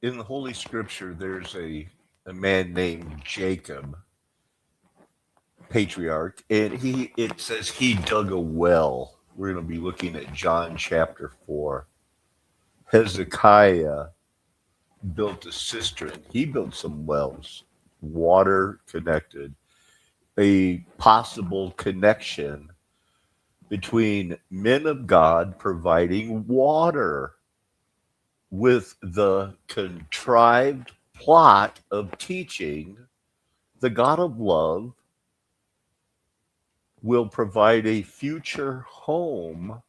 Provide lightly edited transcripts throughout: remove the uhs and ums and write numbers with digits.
in the Holy Scripture, there's a man named Jacob, patriarch, and it says he dug a well. We're going to be looking at John chapter 4. Hezekiah built a cistern. He built some wells, water connected, a possible connection between men of God providing water with the contrived plot of teaching the God of love will provide a future home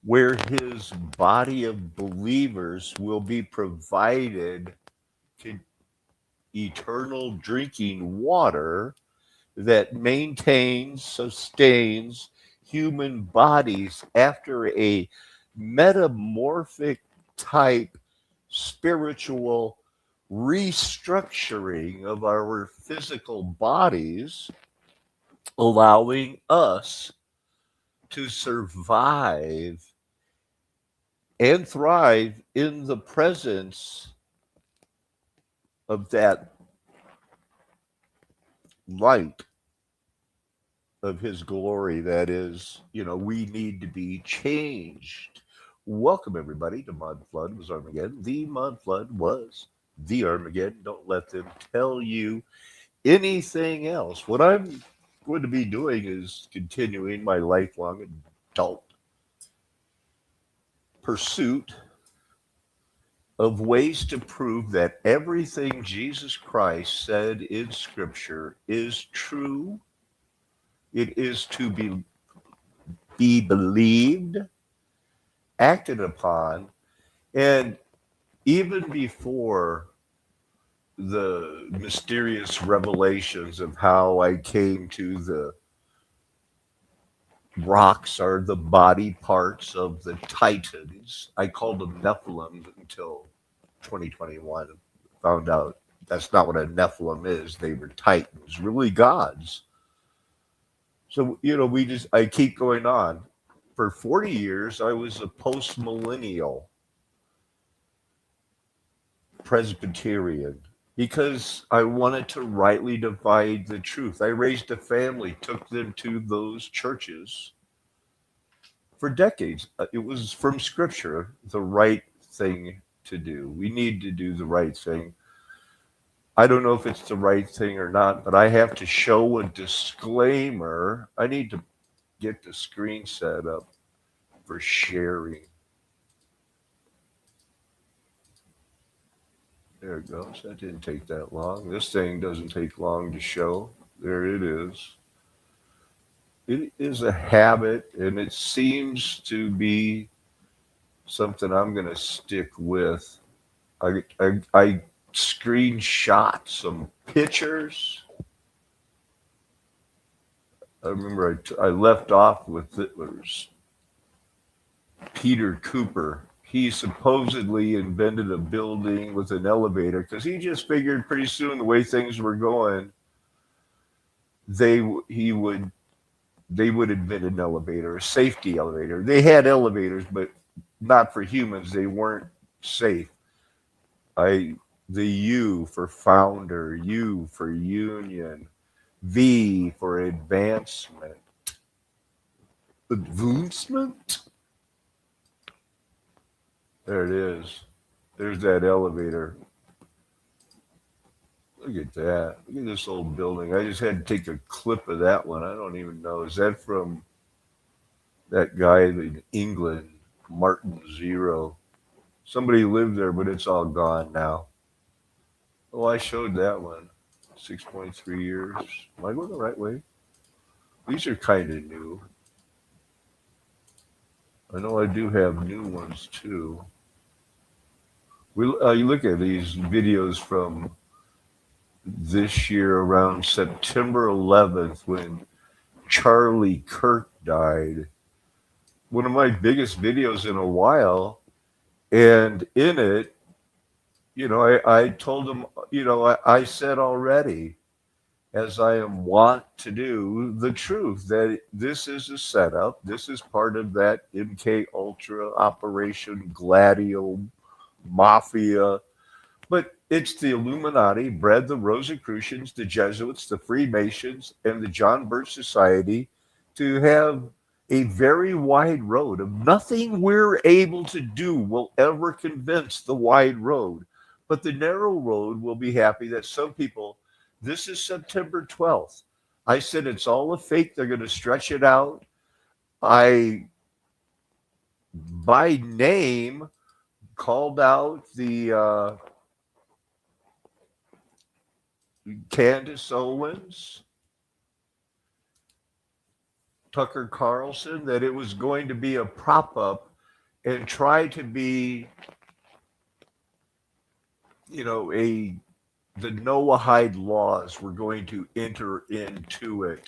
where his body of believers will be provided to eternal drinking water that maintains, sustains human bodies after a metamorphic type spiritual restructuring of our physical bodies, allowing us to survive and thrive in the presence of that light of his glory. That is, we need to be changed. Welcome, everybody, to Mud Flood was Armageddon. The Mud Flood was the Armageddon. Don't let them tell you anything else. What I'm going to be doing is continuing my lifelong adult pursuit of ways to prove that everything Jesus Christ said in Scripture is true. It is to be believed, acted upon, and even before the mysterious revelations of how I came to the rocks are the body parts of the Titans. I called them Nephilim until 2021. Found out that's not what a Nephilim is. They were Titans, really gods. So, I keep going on. For 40 years, I was a post-millennial Presbyterian because I wanted to rightly divide the truth. I raised a family, took them to those churches for decades. It was from Scripture, the right thing to do. We need to do the right thing. I don't know if it's the right thing or not, but I have to show a disclaimer. I need to get the screen set up for sharing. There it goes. That didn't take that long. This thing doesn't take long to show. There it is. It is a habit, and it seems to be something I'm going to stick with. I screenshot some pictures. I remember I left off with it was Peter Cooper. He supposedly invented a building with an elevator because he just figured pretty soon the way things were going, they he would they would invent an elevator, a safety elevator. They had elevators, but not for humans. They weren't safe. I the U for founder, U for union, V for advancement. Advancement? There it is. There's that elevator. Look at that. Look at this old building. I just had to take a clip of that one. I don't even know. Is that from that guy in England, Martin Zero? Somebody lived there, but it's all gone now. Oh, I showed that one. 6.3 years. Am I going the right way? These are kind of new. I know I do have new ones too. You look at these videos from this year around September 11th when Charlie Kirk died. One of my biggest videos in a while. And in it, I told him, I said already, as I am wont to do, the truth that this is a setup. This is part of that MK Ultra Operation Gladio mafia, but it's the Illuminati, bred the Rosicrucians, the Jesuits, the Freemasons, and the John Birch Society to have a very wide road of nothing we're able to do will ever convince the wide road. But the narrow road will be happy that some people, this is September 12th. I said it's all a fake. They're going to stretch it out. I, by name, called out the Candace Owens, Tucker Carlson, that it was going to be a prop up and try to be, the Noahide laws were going to enter into it,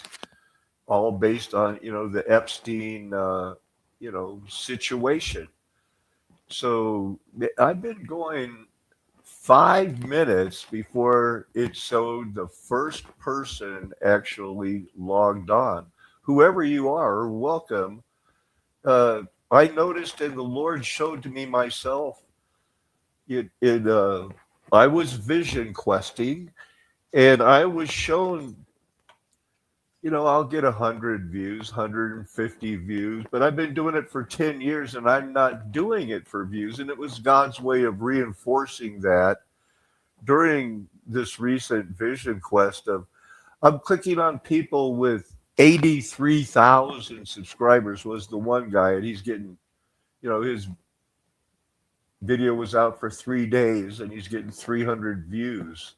all based on, the Epstein, situation. So I've been going 5 minutes before it showed the first person actually logged on. Whoever you are, welcome. I noticed, and the Lord showed to me myself. I was vision questing, and I was shown. I'll get 100 views, 150 views, but I've been doing it for 10 years, and I'm not doing it for views. And it was God's way of reinforcing that during this recent vision quest of I'm clicking on people with 83,000 subscribers was the one guy, and he's getting, his video was out for 3 days and he's getting 300 views.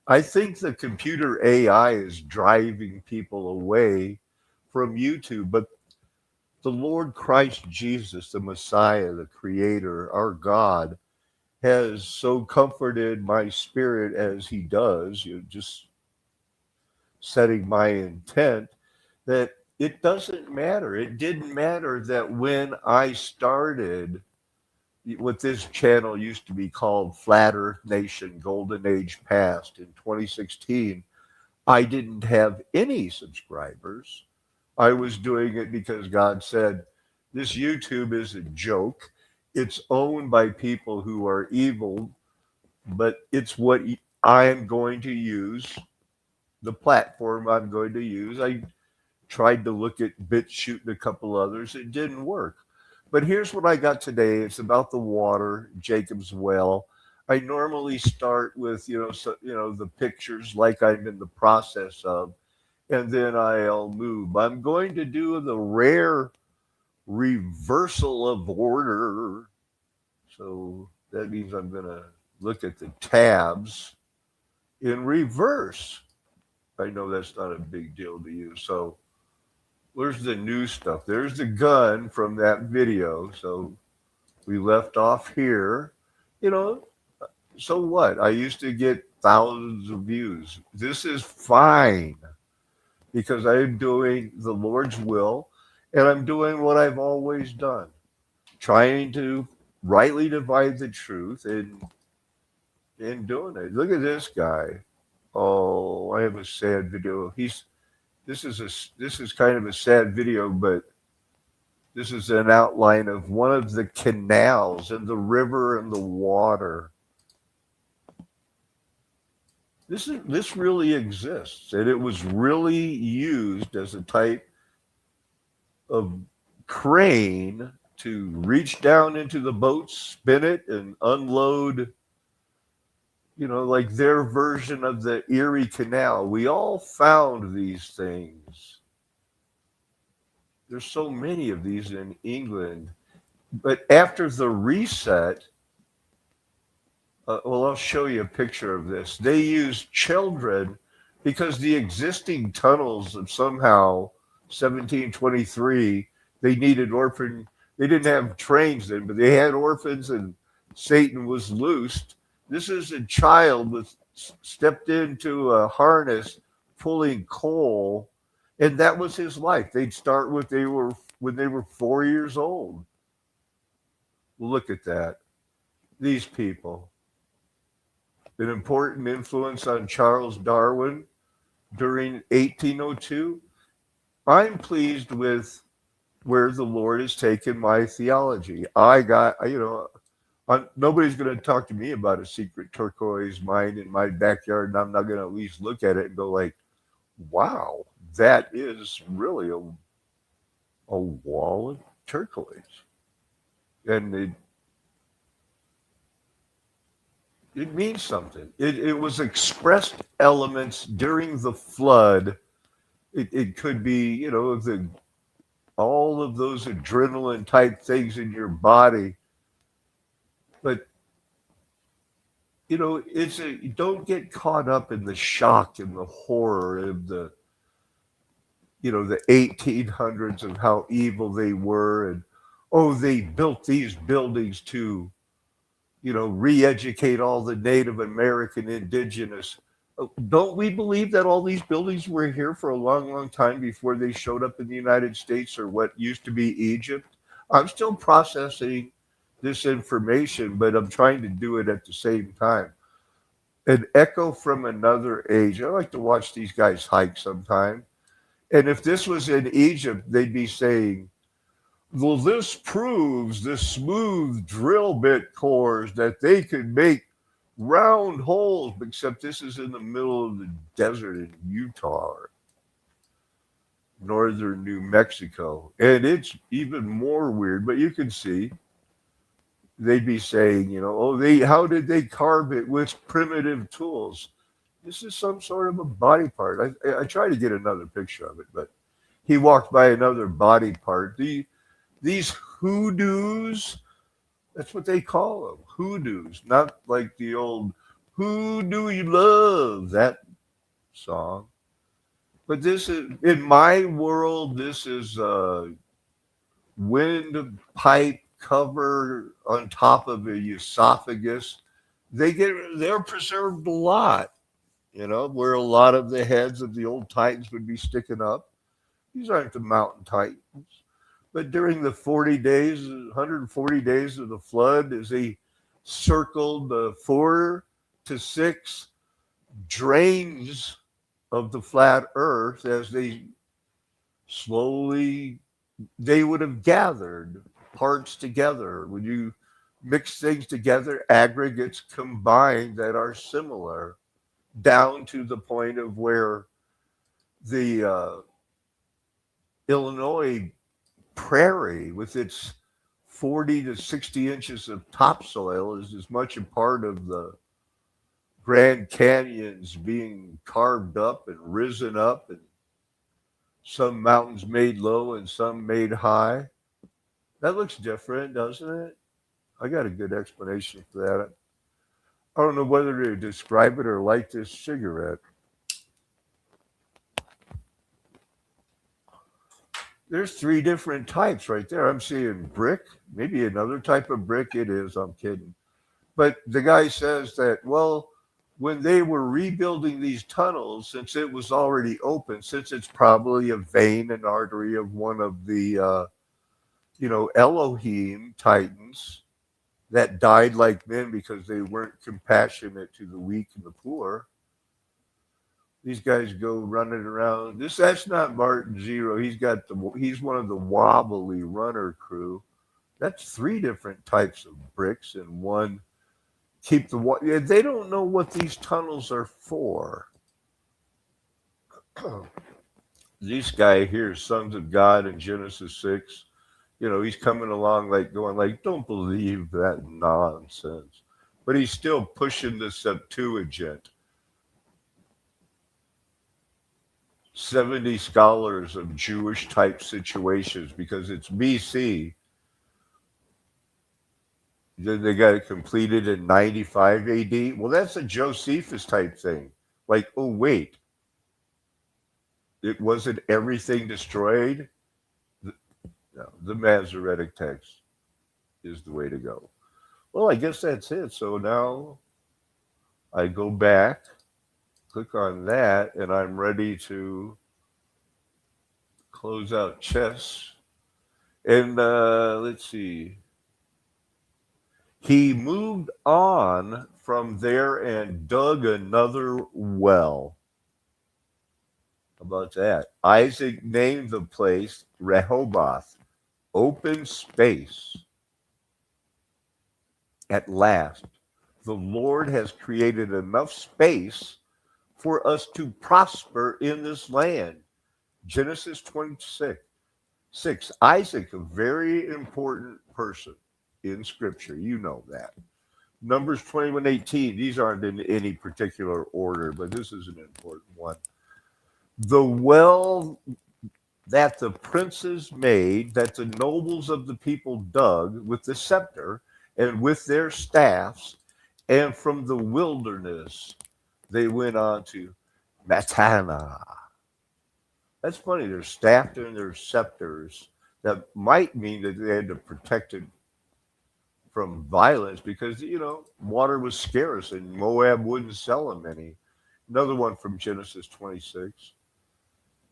I think the computer AI is driving people away from YouTube, but the Lord Christ Jesus, the Messiah, the Creator, our God, has so comforted my spirit as he does, just setting my intent, that it doesn't matter. It didn't matter that when I started what this channel used to be called Flat Earth Nation Golden Age Past in 2016, I didn't have any subscribers. I was doing it because God said, this YouTube is a joke. It's owned by people who are evil, but it's what I am going to use, the platform I'm going to use. I tried to look at BitChute and a couple others. It didn't work. But here's what I got today. It's about the water, Jacob's well. I normally start with, the pictures like I'm in the process of, and then I'll move. I'm going to do the rare reversal of order. So that means I'm going to look at the tabs in reverse. I know that's not a big deal to you. So where's the new stuff? There's the gun from that video. So we left off here. So what? I used to get thousands of views. This is fine because I'm doing the Lord's will and I'm doing what I've always done, trying to rightly divide the truth and doing it. Look at this guy. Oh, I have a sad video. This is kind of a sad video, but this is an outline of one of the canals and the river and the water. This really exists, and it was really used as a type of crane to reach down into the boat, spin it, and unload, like their version of the Erie Canal. We all found these things. There's so many of these in England. But after the reset, I'll show you a picture of this. They used children because the existing tunnels of somehow 1723, they needed orphan. They didn't have trains then, but they had orphans, and Satan was loosed. This is a child with stepped into a harness pulling coal, and that was his life. They'd start when they were 4 years old. Look at that. These people. An important influence on Charles Darwin during 1802. I'm pleased with where the Lord has taken my theology. I Nobody's going to talk to me about a secret turquoise mine in my backyard, and I'm not going to at least look at it and go like, "Wow, that is really a wall of turquoise," and it means something. It was expressed elements during the flood. It could be, the all of those adrenaline type things in your body, but don't get caught up in the shock and the horror of the 1800s of how evil they were, and oh, they built these buildings to re-educate all the Native American indigenous. Don't we believe that all these buildings were here for a long, long time before they showed up in the United States or what used to be Egypt? I'm still processing this information, but I'm trying to do it at the same time. An echo from another age. I like to watch these guys hike sometime. And if this was in Egypt, they'd be saying, well, this proves the smooth drill bit cores that they could make round holes, except this is in the middle of the desert in Utah, or northern New Mexico. And it's even more weird, but you can see they'd be saying, how did they carve it with primitive tools? This is some sort of a body part. I try to get another picture of it, but he walked by another body part. These hoodoos, that's what they call them, hoodoos, not like the old "Who Do You Love," that song. But this is, in my world, this is a windpipe cover on top of a esophagus. They're preserved a lot, where a lot of the heads of the old titans would be sticking up. These aren't the mountain titans. But during the 40 days, 140 days of the flood, as they circled the 4 to 6 drains of the flat earth, as they slowly, they would have gathered parts together. When you mix things together, aggregates combine that are similar, down to the point of where the Illinois prairie, with its 40 to 60 inches of topsoil, is as much a part of the Grand Canyons being carved up and risen up, and some mountains made low and some made high. That looks different, doesn't it? I got a good explanation for that. I don't know whether to describe it or light this cigarette. There's 3 different types right there. I'm seeing brick, maybe another type of brick. It is, I'm kidding. But the guy says that, well, when they were rebuilding these tunnels, since it was already open, since it's probably a vein and artery of one of the, Elohim titans that died like men because they weren't compassionate to the weak and the poor. These guys go running around. That's not Martin Zero. He's one of the wobbly runner crew. That's 3 different types of bricks and one keep the water. They don't know what these tunnels are for. This guy here, Sons of God in Genesis 6, he's coming along like going like, don't believe that nonsense. But he's still pushing the Septuagint. 70 scholars of Jewish type situations, because it's BC. Then they got it completed in 95 AD. Well, that's a Josephus type thing. Like, oh, wait. It wasn't everything destroyed. No, the Masoretic text is the way to go. Well, I guess that's it. So now I go back, click on that, and I'm ready to close out chess. And let's see. He moved on from there and dug another well. How about that? Isaac named the place Rehoboth, open space. At last, the Lord has created enough space for us to prosper in this land. Genesis 26. 6. Isaac, a very important person in Scripture. You know that. Numbers 21:18. These aren't in any particular order, but this is an important one. The well that the princes made, that the nobles of the people dug with the scepter and with their staffs, and from the wilderness they went on to Matana. That's funny. Their staff and their scepters. That might mean that they had to protect it from violence because, water was scarce and Moab wouldn't sell them any. Another one from Genesis 26.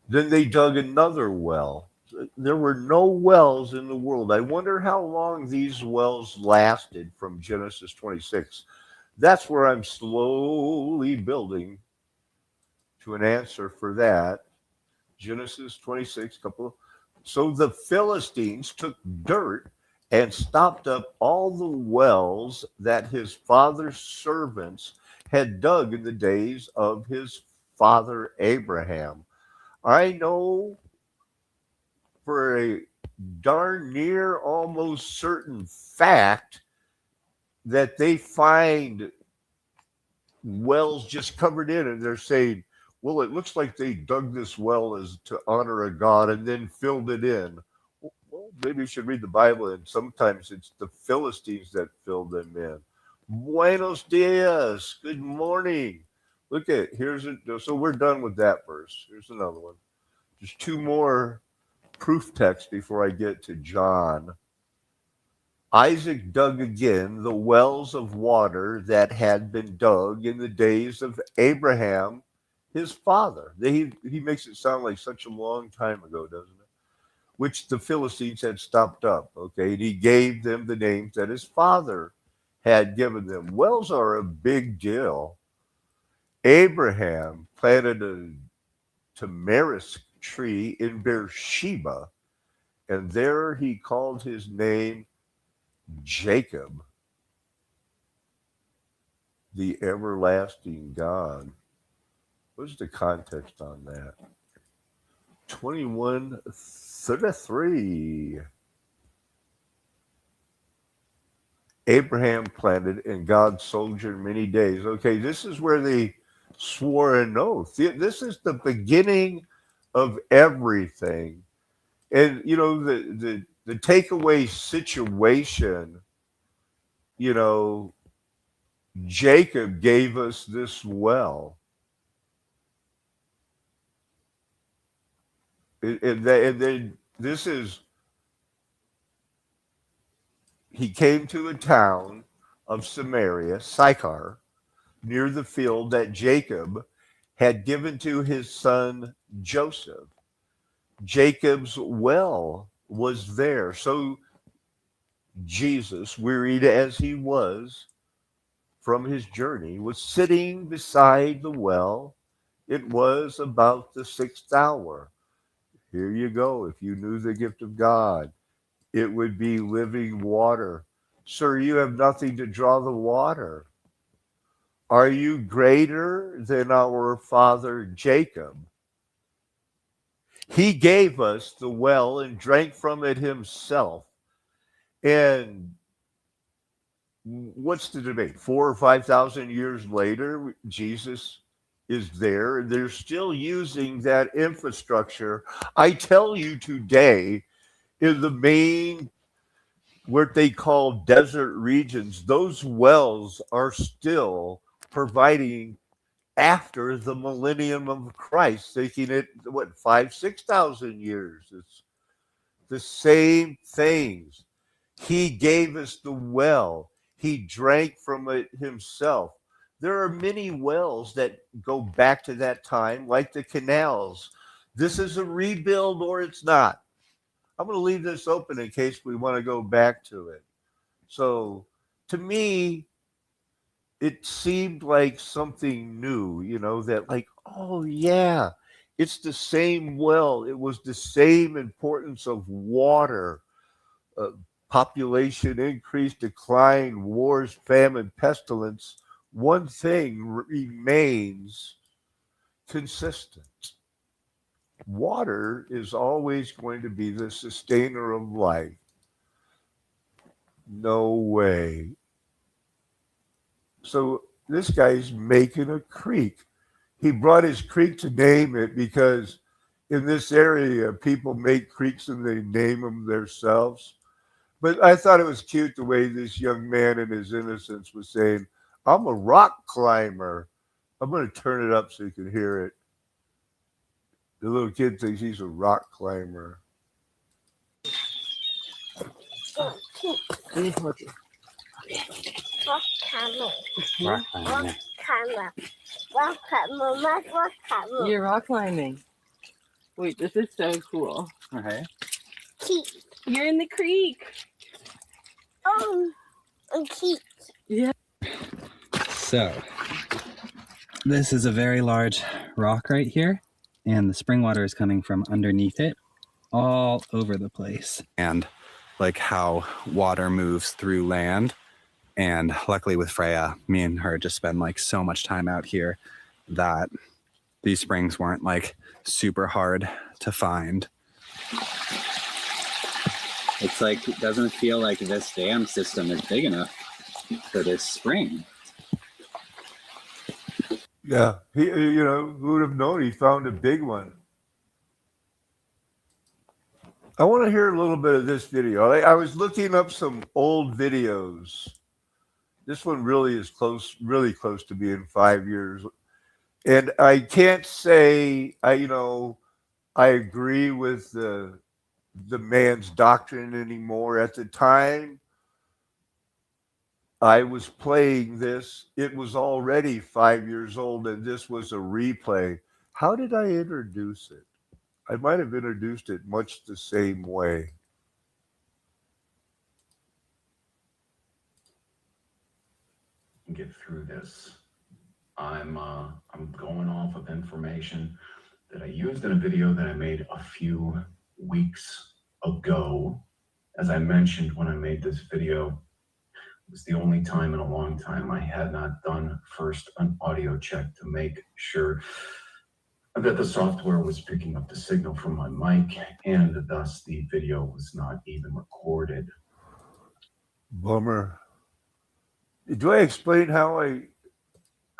Then they dug another well. There were no wells in the world. I wonder how long these wells lasted from Genesis 26. That's where I'm slowly building to an answer for that. Genesis 26, couple. So the Philistines took dirt and stopped up all the wells that his father's servants had dug in the days of his father Abraham. I know for a darn near almost certain fact that they find wells just covered in, and they're saying, well, it looks like they dug this well as to honor a god and then filled it in. Well, maybe you should read the Bible, and sometimes it's the Philistines that filled them in. Buenos dias. Good morning. Look at here's it. So we're done with that verse. Here's another one. Just two more proof texts before I get to John. Isaac dug again the wells of water that had been dug in the days of Abraham, his father. He makes it sound like such a long time ago, doesn't it? Which the Philistines had stopped up. Okay, and he gave them the names that his father had given them. Wells are a big deal. Abraham planted a tamarisk tree in Beersheba, and there he called his name Jacob, the everlasting God. What's the context on that? 21:33. Abraham planted and God sojourned many days. Okay, this is where they swore an oath. This is the beginning of everything. And the takeaway situation, Jacob gave us this well. And then this is, he came to a town of Samaria, Sychar, near the field that Jacob had given to his son Joseph. Jacob's well was there. So Jesus, wearied as he was from his journey, was sitting beside the well. It was about the 6th hour. Here you go. If you knew the gift of God, it would be living water. Sir, you have nothing to draw the water. Are you greater than our father Jacob? He gave us the well and drank from it himself. And what's the debate? 4,000 or 5,000 years later, Jesus is there. They're still using that infrastructure. I tell you today, in the main, what they call desert regions, those wells are still providing after the millennium of Christ, thinking it, 5,000-6,000 years. It's the same things. He gave us the well. He drank from it himself. There are many wells that go back to that time, like the canals. This is a rebuild or it's not. I'm going to leave this open in case we want to go back to it. So to me, it seemed like something new, that like, oh yeah, it's the same well. It was the same importance of water. population increase, decline, wars, famine, pestilence, one thing remains consistent. Water is always going to be the sustainer of life. No way. So this guy's making a creek. He brought his creek to name it because in this area, people make creeks and they name them themselves. But I thought it was cute the way this young man in his innocence was saying, I'm a rock climber. I'm going to turn it up so you can hear it. The little kid thinks he's a rock climber. Rock climber. You're rock climbing. Wait, this is so cool. Okay. You're in the creek. Yeah. So, this is a very large rock right here, and the spring water is coming from underneath it all over the place. And like how water moves through land. And luckily with Freya, me and her just spend like so much time out here that these springs weren't like super hard to find. It's like, it doesn't feel like this dam system is big enough for this spring. Yeah, who would have known he found a big one? I want to hear a little bit of this video. I was looking up some old videos. This one really is really close to being 5 years. And I can't say I agree with the man's doctrine anymore. At the time I was playing this, it was already 5 years old, and this was a replay. How did I introduce it? I might have introduced it much the same way. Get through this. I'm going off of information that I used in a video that I made a few weeks ago. As I mentioned when I made this video, it was the only time in a long time I had not done first an audio check to make sure that the software was picking up the signal from my mic, and thus the video was not even recorded. Bummer. Do I explain how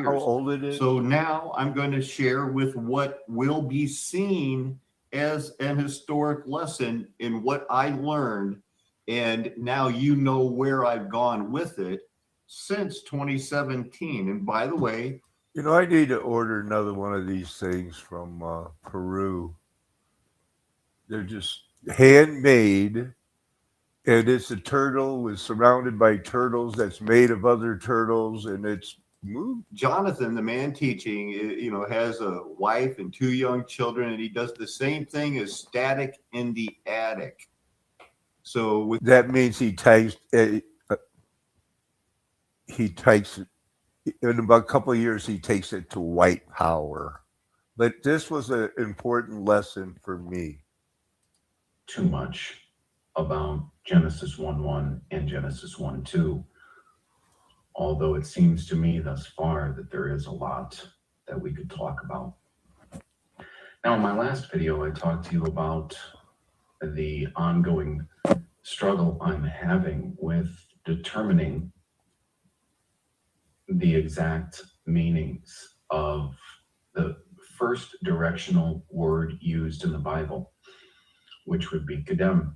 old it is? So now I'm going to share with what will be seen as an historic lesson in what I learned. And now you know where I've gone with it since 2017. And by the way, I need to order another one of these things from Peru. They're just handmade. And it's a turtle surrounded by turtles that's made of other turtles, and it's moved. Jonathan, the man teaching, has a wife and 2 young children, and he does the same thing as Static in the Attic. So that means he types in about a couple of years, he takes it to white power. But this was an important lesson for me. Too much about Genesis 1:1 and Genesis 1:2, although it seems to me thus far that there is a lot that we could talk about. Now, in my last video, I talked to you about the ongoing struggle I'm having with determining the exact meanings of the first directional word used in the Bible, which would be Kedem.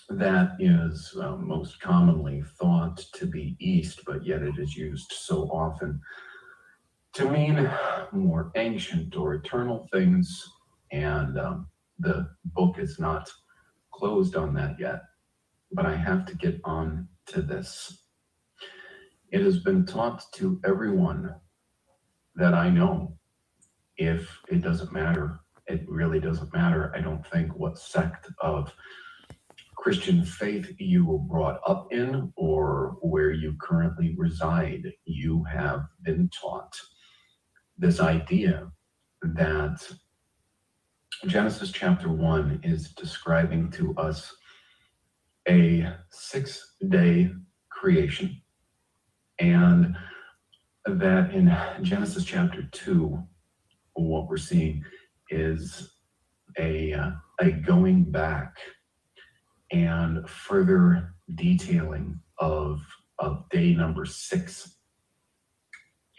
That is most commonly thought to be east, but yet it is used so often to mean more ancient or eternal things, and the book is not closed on that yet, but I have to get on to this. It has been taught to everyone that I know. If it doesn't matter, it really doesn't matter, I don't think, what sect of Christian faith you were brought up in or where you currently reside. You have been taught this idea that Genesis chapter 1 is describing to us a 6-day creation. And that in Genesis chapter 2, what we're seeing is a going back and further detailing of day number 6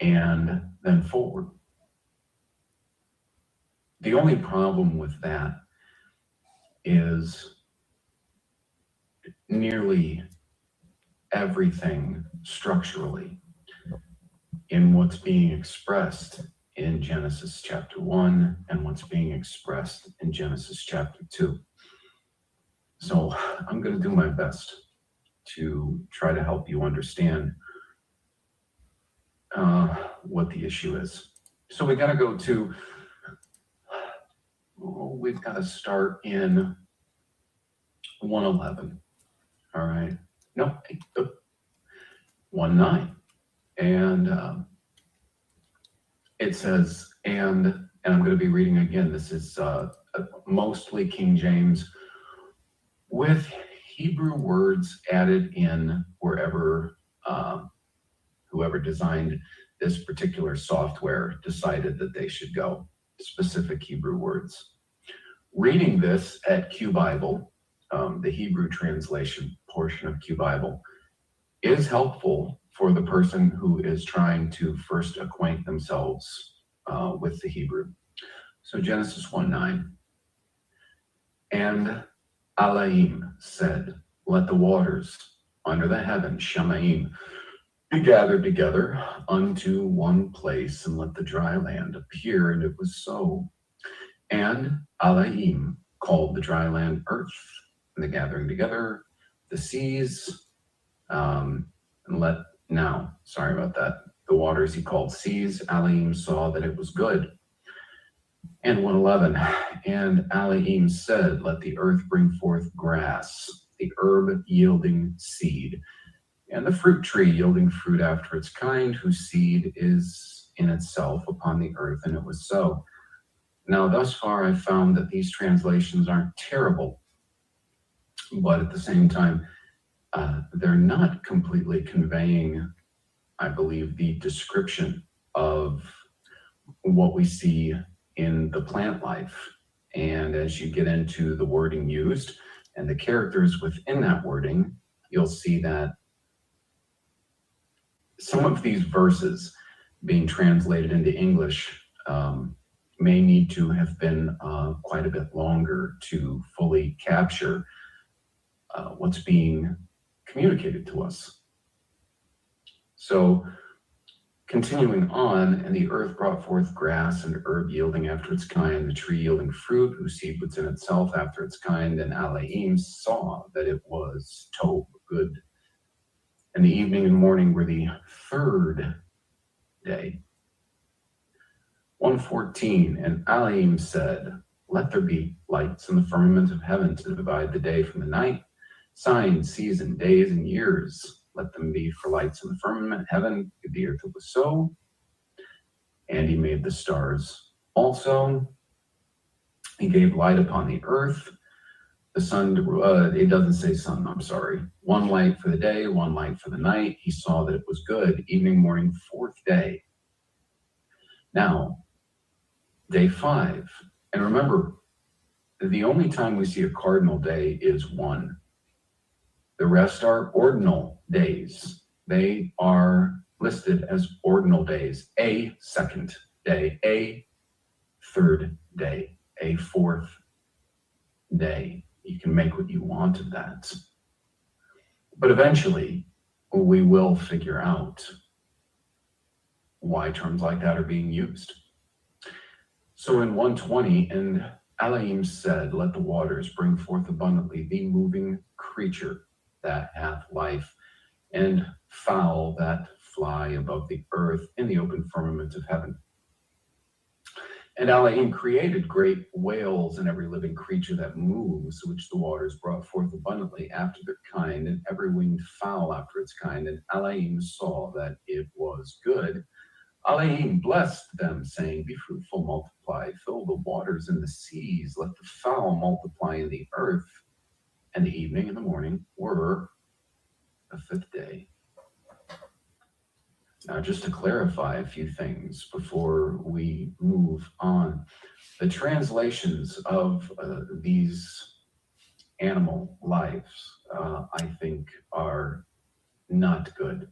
and then forward. The only problem with that is nearly everything structurally in what's being expressed in Genesis chapter 1 and what's being expressed in Genesis chapter 2. So I'm going to do my best to try to help you understand what the issue is. So we've got to start in 1:11. All right. No, 1:9. And it says, and I'm going to be reading again. This is mostly King James with Hebrew words added in wherever whoever designed this particular software decided that they should go, specific Hebrew words. Reading this at Q Bible, the Hebrew translation portion of Q Bible, is helpful for the person who is trying to first acquaint themselves with the Hebrew. So Genesis 1:9, and Elohim said, let the waters under the heaven, Shemaim, be gathered together unto one place, and let the dry land appear. And it was so. And Elohim called the dry land earth, and the gathering together the seas, the waters he called seas. Elohim saw that it was good. And 1:11, and Elohim said, let the earth bring forth grass, the herb yielding seed, and the fruit tree yielding fruit after its kind, whose seed is in itself upon the earth. And it was so. Now, thus far, I've found that these translations aren't terrible, but at the same time, they're not completely conveying, I believe, the description of what we see in the plant life. And as you get into the wording used and the characters within that wording, you'll see that some of these verses being translated into English may need to have been quite a bit longer to fully capture what's being communicated to us. So continuing on, and the earth brought forth grass and herb yielding after its kind, the tree yielding fruit, whose seed was in itself after its kind. And Elohim saw that it was tov, good. And the evening and morning were the 3rd day. 1:14, and Elohim said, let there be lights in the firmament of heaven to divide the day from the night, signs, seasons, days, and years. Let them be for lights in the firmament, heaven, the earth. It was so. And he made the stars also. He gave light upon the earth. The sun, it doesn't say sun, I'm sorry. One light for the day, one light for the night. He saw that it was good. Evening, morning, 4th day. Now, day 5. And remember, the only time we see a cardinal day is 1. The rest are ordinal days. They are listed as ordinal days. A 2nd day, a 3rd day, a 4th day. You can make what you want of that. But eventually, we will figure out why terms like that are being used. So in 1:20, and Elohim said, let the waters bring forth abundantly the moving creature that hath life, and fowl that fly above the earth in the open firmament of heaven. And Elohim created great whales and every living creature that moves, which the waters brought forth abundantly after their kind, and every winged fowl after its kind. And Elohim saw that it was good. Elohim blessed them, saying, be fruitful, multiply, fill the waters and the seas, let the fowl multiply in the earth. and the evening and the morning were the fifth day. Now, just to clarify a few things before we move on, the translations of these animal lives, I think, are not good.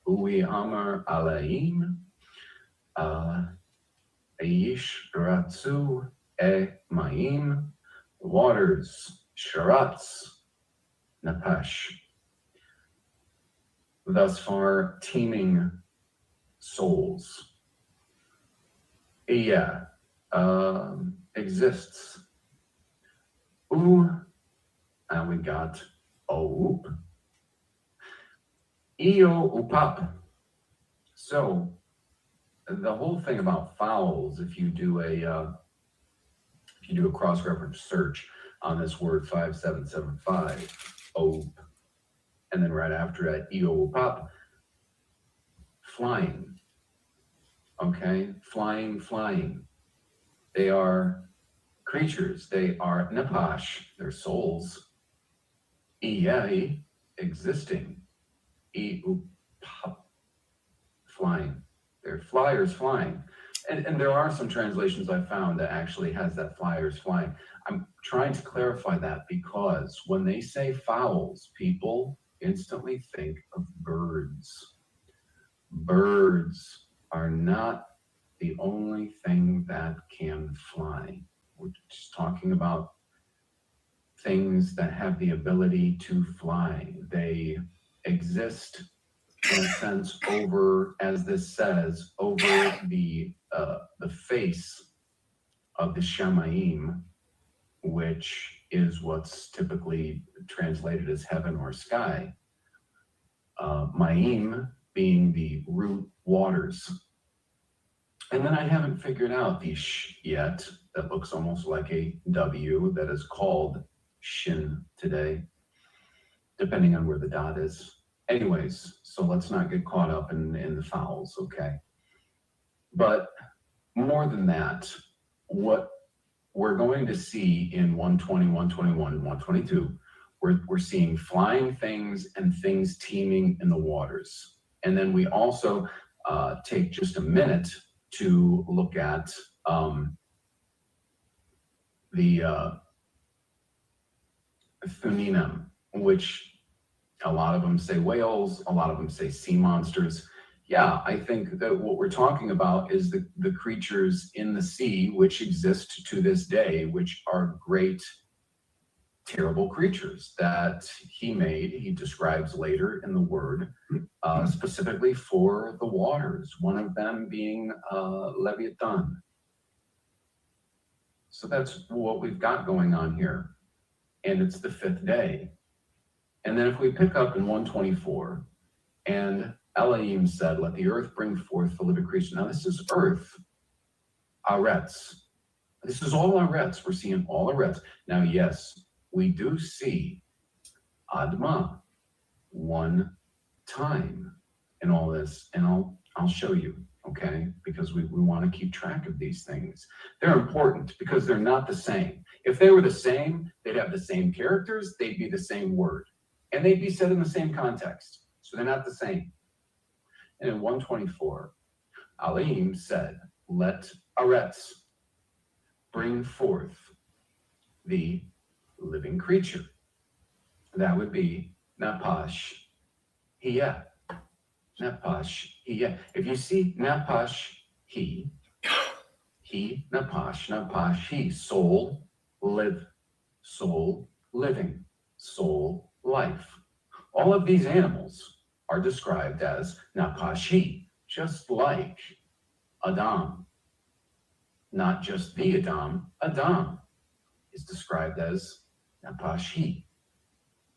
Uwi Amar Alaim, Aish Ratsu E Maim, waters, Sharatz, Napash. Thus far, teeming souls. Yeah, exists. And we got Oop. Eo Upap. So, the whole thing about fowls, if you do a cross-reference search on this word 5775, Oop, and then right after that, Eo Upap, flying. Okay, flying. They are creatures. They are Napash, they're souls. Iyai, existing. Iupap, flying. They're flyers flying. And there are some translations I found that actually has that flyers flying. I'm trying to clarify that because when they say fowls, people instantly think of birds. Birds are not the only thing that can fly. We're just talking about things that have the ability to fly. They exist in a sense over, as this says, over the face of the Shamayim, which is what's typically translated as heaven or sky. Maim being the root waters. And then I haven't figured out the sh yet. That looks almost like a W that is called shin today, depending on where the dot is. Anyways, so let's not get caught up in the fouls, okay? But more than that, what we're going to see in 120, 121, and 122, we're seeing flying things and things teeming in the waters. And then we also take just a minute to look at the Thuninum, which a lot of them say whales, a lot of them say sea monsters. Yeah, I think that what we're talking about is the creatures in the sea, which exist to this day, which are great, terrible creatures that he describes later in the word, specifically for the waters, one of them being Leviathan. So that's what we've got going on here. And it's the fifth day. And then if we pick up in 124, and Elohim said, let the earth bring forth the living creature. Now this is earth, Aretz. This is all Aretz. We're seeing all Aretz. Now, yes, we do see Adma one time in all this, and I'll show you, okay? Because we want to keep track of these things. They're important because they're not the same. If they were the same, they'd have the same characters, they'd be the same word, and they'd be said in the same context. So they're not the same. And in 124, Elohim said, let Aretz bring forth the living creature. That would be Napash Hiya. Napash Hiya. If you see Napash he, Napash he, soul, live, soul, living, soul, life. All of these animals are described as Napash he, just like Adam. Not just the Adam, Adam is described as Napash he.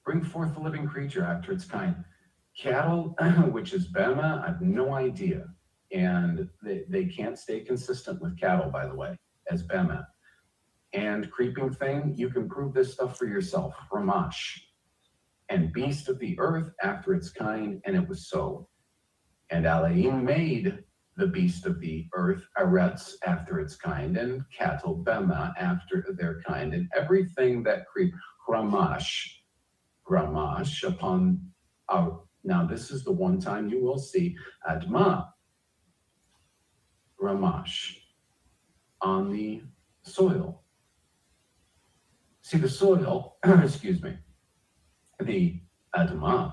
Bring forth the living creature after its kind. Cattle, which is Bema, I have no idea. And they can't stay consistent with cattle, by the way, as Bema. And creeping thing, you can prove this stuff for yourself. Ramash. And beast of the earth after its kind, and it was so. And Elohim made the beast of the earth, Eretz, after its kind, and cattle, Bema, after their kind, and everything that creep, Ramash, upon our. Now, this is the one time you will see Adma, Ramash, on the soil. See, the soil, excuse me, the Adma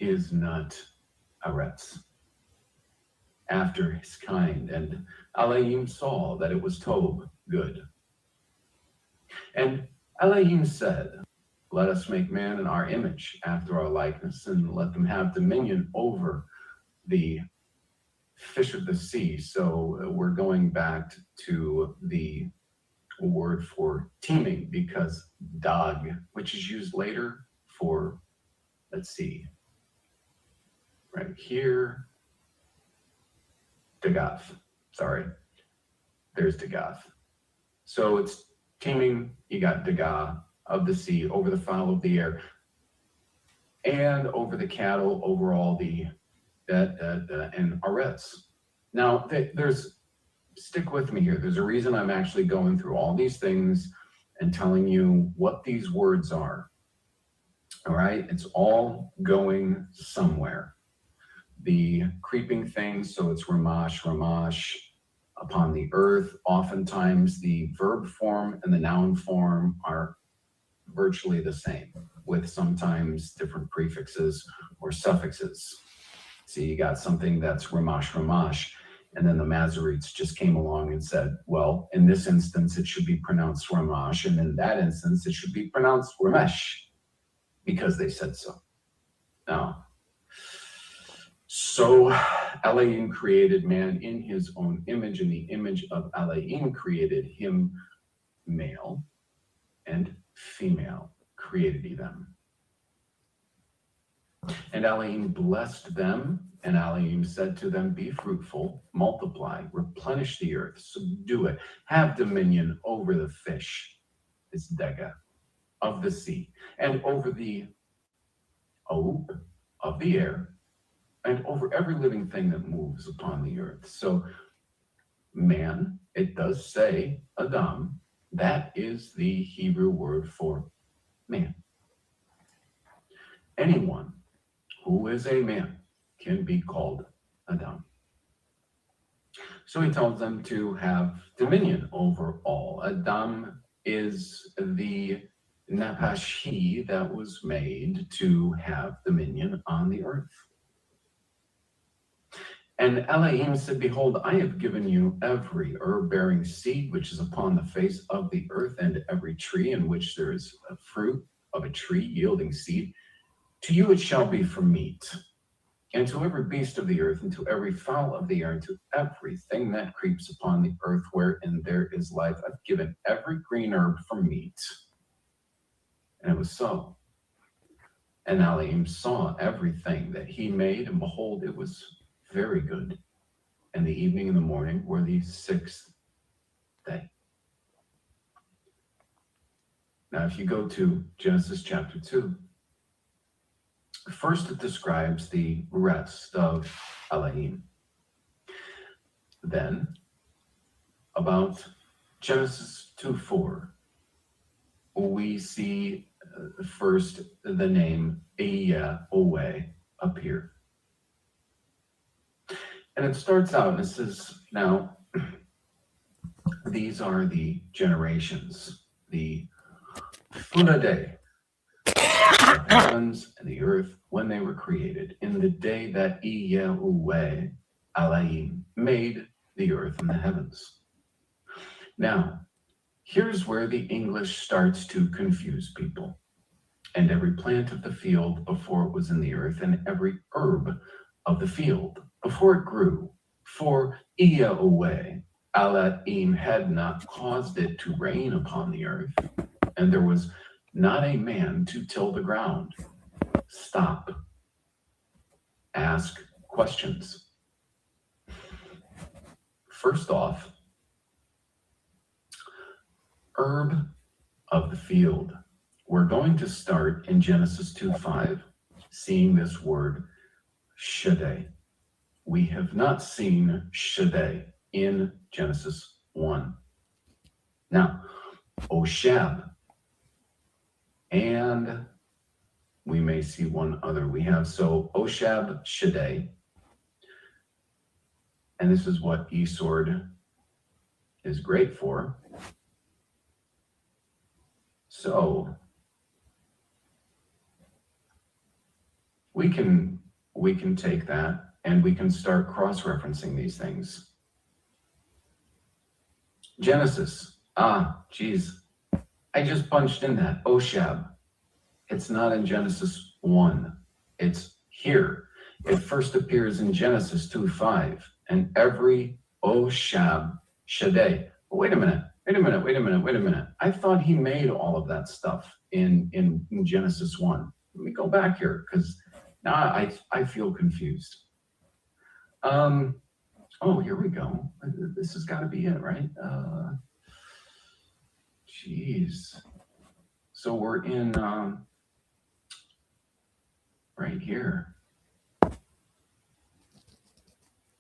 is not Eretz, after his kind, and Elohim saw that it was Tob, good. And Elohim said, let us make man in our image, after our likeness, and let them have dominion over the fish of the sea. So we're going back to the word for teeming, because dag, which is used later for, let's see, right here, Dagath, sorry, there's Dagath. So it's teeming, you got Dagah, of the sea, over the fowl of the air, and over the cattle, over all the and Aretz. Now, stick with me here. There's a reason I'm actually going through all these things and telling you what these words are. All right, it's all going somewhere. The creeping things, so it's Ramash, upon the earth. Oftentimes the verb form and the noun form are virtually the same, with sometimes different prefixes or suffixes. See, you got something that's Ramash, and then the Masoretes just came along and said, well, in this instance, it should be pronounced Ramash, and in that instance, it should be pronounced Ramesh, because they said so. Now, so Elohim created man in his own image, in the image of Elohim created him, male and female created he them. And Elohim blessed them, and Elohim said to them, be fruitful, multiply, replenish the earth, subdue it, have dominion over the fish, it's Dega, of the sea, and over the Oub of the air, and over every living thing that moves upon the earth. So man, it does say Adam, that is the Hebrew word for man. Anyone who is a man can be called Adam. So he tells them to have dominion over all. Adam is the Napashi that was made to have dominion on the earth. And Elohim said, behold, I have given you every herb-bearing seed which is upon the face of the earth, and every tree in which there is a fruit of a tree yielding seed. To you it shall be for meat, and to every beast of the earth, and to every fowl of the air, and to everything that creeps upon the earth wherein there is life. I've given every green herb for meat. And it was so. And Elohim saw everything that he made, and behold, it was very good. And the evening and the morning were the sixth day. Now, if you go to Genesis chapter 2, first it describes the rest of Elohim. Then, about Genesis 2:4, we see first the name Yahweh appear. And it starts out and it says, now, these are the generations, the Funade, the heavens and the earth when they were created, in the day that Yahweh Elohim made the earth and the heavens. Now, here's where the English starts to confuse people. And every plant of the field before it was in the earth, and every herb of the field before it grew, for Yahweh Elohim had not caused it to rain upon the earth, and there was not a man to till the ground. Stop. Ask questions. First off, herb of the field. We're going to start in Genesis 2:5, seeing this word Shaddai. we have not seen Shaddai in Genesis 1. Now, Oshab, and we may see one other. We have, so Oshab, Shaddai, and this is what eSword is great for. So we can take that and we can start cross-referencing these things. Genesis, geez, I just punched in that, Oshab. It's not in Genesis 1, it's here. It first appears in Genesis 2:5, and every Oshab, Shaddai. Wait a minute. I thought he made all of that stuff in Genesis 1. Let me go back here, because now I feel confused. Oh, here we go. This has got to be it, right? Geez. So we're in right here.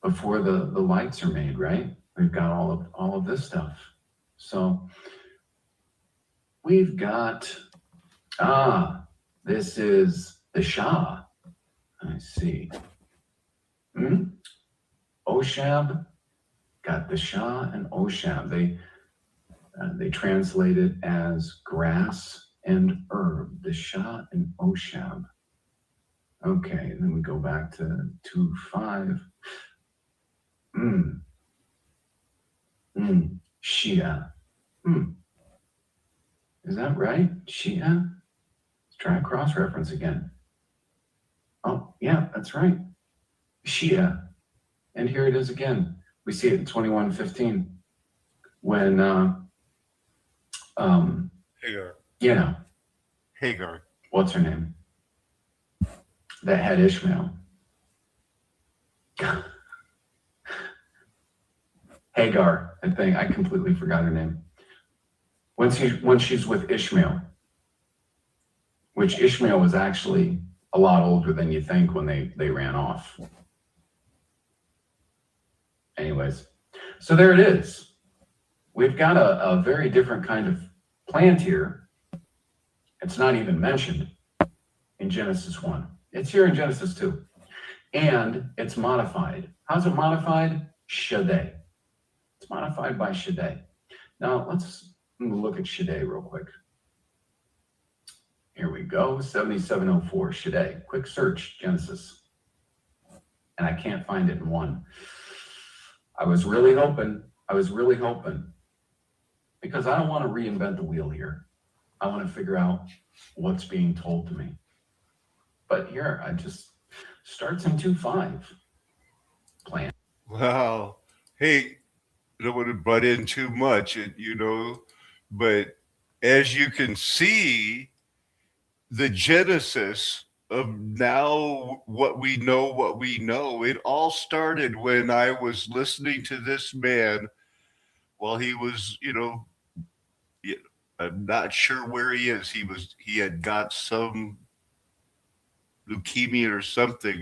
Before the lights are made, right? We've got all of this stuff. So we've got, this is the Shah. I see. Oshab, got the Shah and Oshab. They translate it as grass and herb, the Shah and Oshab. Okay, and then we go back to 2:5. Shia. Is that right? Shia? Let's try a cross-reference again. Oh, yeah, that's right. Shia. And here it is again. We see it in 21:15 when Hagar. yeah, Hagar. what's her name? That had Ishmael. Hagar, I think. I completely forgot her name. When she's with Ishmael, which Ishmael was actually a lot older than you think when they ran off. Anyways, so there it is. We've got a very different kind of plant here. It's not even mentioned in Genesis 1. It's here in Genesis 2. And it's modified. How's it modified? Shaddai. It's modified by Shaddai. Now let's look at Shaddai real quick. Here we go, 7704 Shaddai. Quick search, Genesis. And I can't find it in 1. I was really hoping, because I don't want to reinvent the wheel here. I want to figure out what's being told to me. But here, I just starts in 2:5. Plan. Wow. Hey, I don't want to butt in too much, but as you can see, the genesis of now what we know, it all started when I was listening to this man while he was, I'm not sure where he is. He had got some leukemia or something,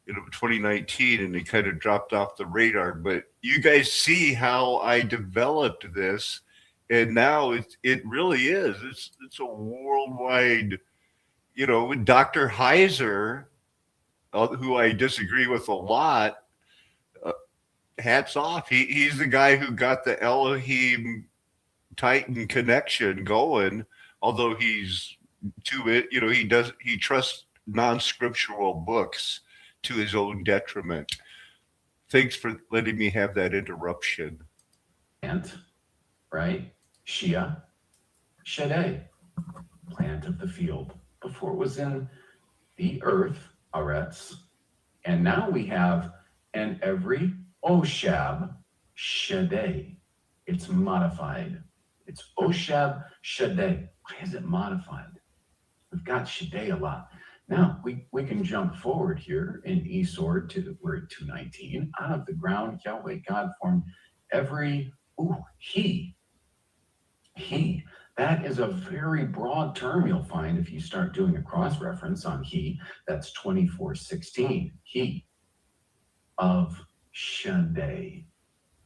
2019, and he kind of dropped off the radar. But you guys see how I developed this, and now it really is. It's a worldwide, Dr. Heiser, who I disagree with a lot. Hats off. He's the guy who got the Elohim Titan connection going, although he's to it, he trusts non-scriptural books to his own detriment. Thanks for letting me have that interruption. Right? Shia, Shaddai, plant of the field. Before it was in the earth, Aretz. And now we have, and every Oshab, Shaddai. It's modified. It's Oshab, Shaddai. Why is it modified? We've got Shaddai a lot. Now we can jump forward here in eSword we're at 2:19. Out of the ground, Yahweh God formed every he. That is a very broad term you'll find if you start doing a cross-reference on he. That's 24:16. He. of Shaddai.